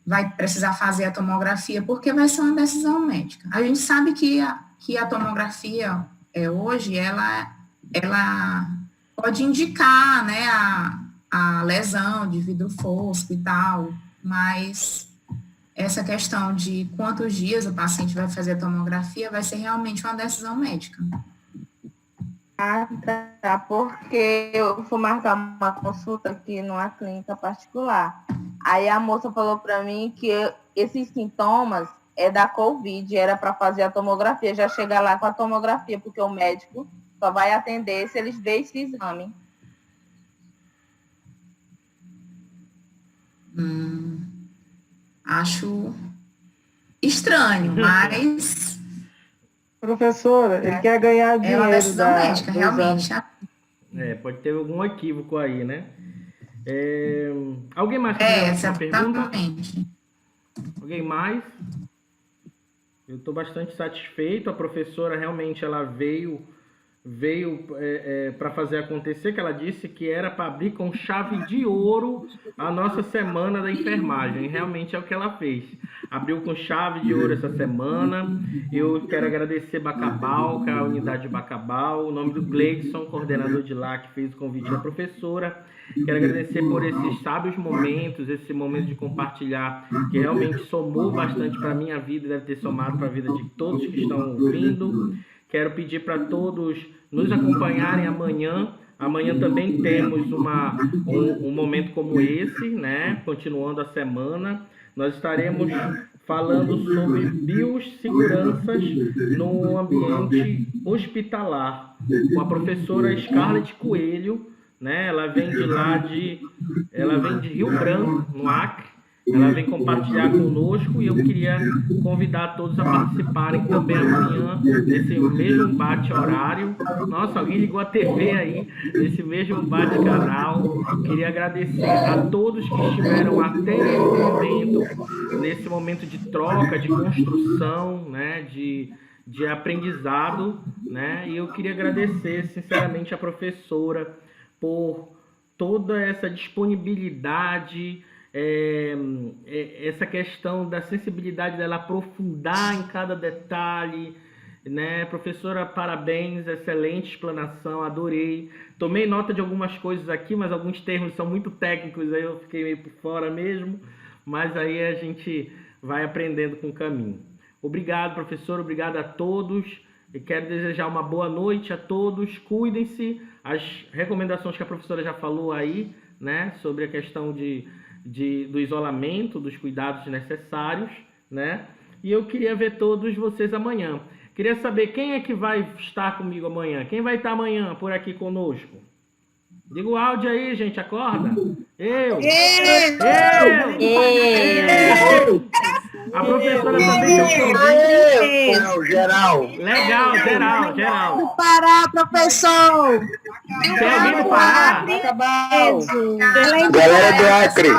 vai precisar fazer a tomografia, porque vai ser uma decisão médica. A gente sabe que a tomografia, hoje, ela pode indicar, né, a lesão de vidro fosco e tal, mas essa questão de quantos dias o paciente vai fazer a tomografia vai ser realmente uma decisão médica. Tá, porque eu fui marcar uma consulta aqui numa clínica particular. Aí a moça falou para mim que esses sintomas é da Covid, era para fazer a tomografia, já chegar lá com a tomografia, porque o médico só vai atender se eles verem esse exame. Acho estranho, mas... Professora, ele quer ganhar dinheiro. É uma decisão médica, realmente. Pode ter algum equívoco aí, né? Alguém mais quer fazer uma pergunta? Alguém mais? Eu estou bastante satisfeito. A professora realmente ela veio para fazer acontecer, que ela disse que era para abrir com chave de ouro a nossa semana da enfermagem. E realmente é o que ela fez. Abriu com chave de ouro essa semana. Eu quero agradecer Bacabal, que é a unidade de Bacabal, o nome do Gleidson, coordenador de lá, que fez o convite da professora. Quero agradecer por esses sábios momentos, esse momento de compartilhar, que realmente somou bastante para a minha vida e deve ter somado para a vida de todos que estão ouvindo. Quero pedir para todos nos acompanharem amanhã. Amanhã também temos um momento como esse, né? Continuando a semana. Nós estaremos falando sobre biosseguranças no ambiente hospitalar, com a professora Scarlett Coelho, né? Ela vem de Rio Branco, no Acre. Ela vem compartilhar conosco e eu queria convidar todos a participarem também amanhã nesse mesmo bate-horário. Nossa, alguém ligou a TV aí, nesse mesmo bate-canal. Queria agradecer a todos que estiveram até nesse momento de troca, de construção, né, de aprendizado, né? E eu queria agradecer sinceramente a professora por toda essa disponibilidade, essa questão da sensibilidade dela aprofundar em cada detalhe, né? Professora, parabéns, excelente explanação, adorei. Tomei nota de algumas coisas aqui, mas alguns termos são muito técnicos, aí eu fiquei meio por fora mesmo, mas aí a gente vai aprendendo com o caminho. Obrigado, professora, obrigado a todos. E quero desejar uma boa noite a todos, cuidem-se. As recomendações que a professora já falou aí, né, sobre a questão do isolamento, dos cuidados necessários, né? E eu queria ver todos vocês amanhã. Queria saber quem é que vai estar comigo amanhã. Quem vai estar amanhã por aqui conosco? Diga o áudio aí, gente, acorda. Eu! A professora também deu convite. Geral. Legal, geral. Do Pará, professor. Tem alguém do Pará? Galera do Acre.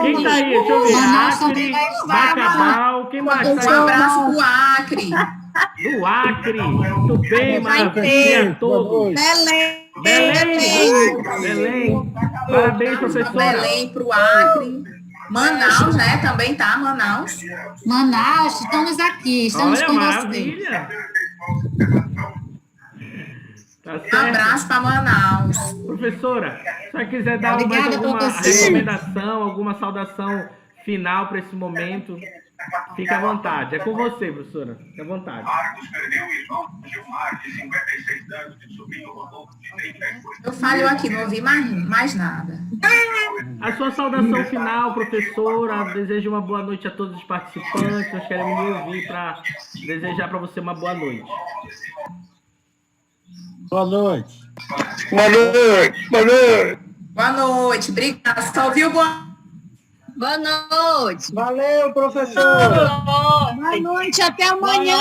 Quem tá aí? Deixa eu ver. Acre, Bacabal. Quem mais tá aí? Um abraço pro Acre. Do Acre. Muito bem, maravilha. Todos. Belém. Parabéns, professora. Belém, para o Acre. Manaus, né? Também tá, Manaus. Manaus, estamos aqui, estamos Olha, com maravilha. Tá certo. Um abraço para Manaus. Professora, se você quiser dar mais Obrigada, alguma professora. recomendação, alguma saudação final para esse momento, fique à vontade. É com você, professora. Fique à vontade. Eu falho aqui, não ouvi mais nada. A sua saudação final, professora. Desejo uma boa noite a todos os participantes. Nós queremos lhe ouvir para desejar para você uma boa noite. Boa noite. Boa noite. Boa noite. Boa noite, obrigada. Só ouviu boa Boa noite. Valeu, professor. Boa noite, até amanhã.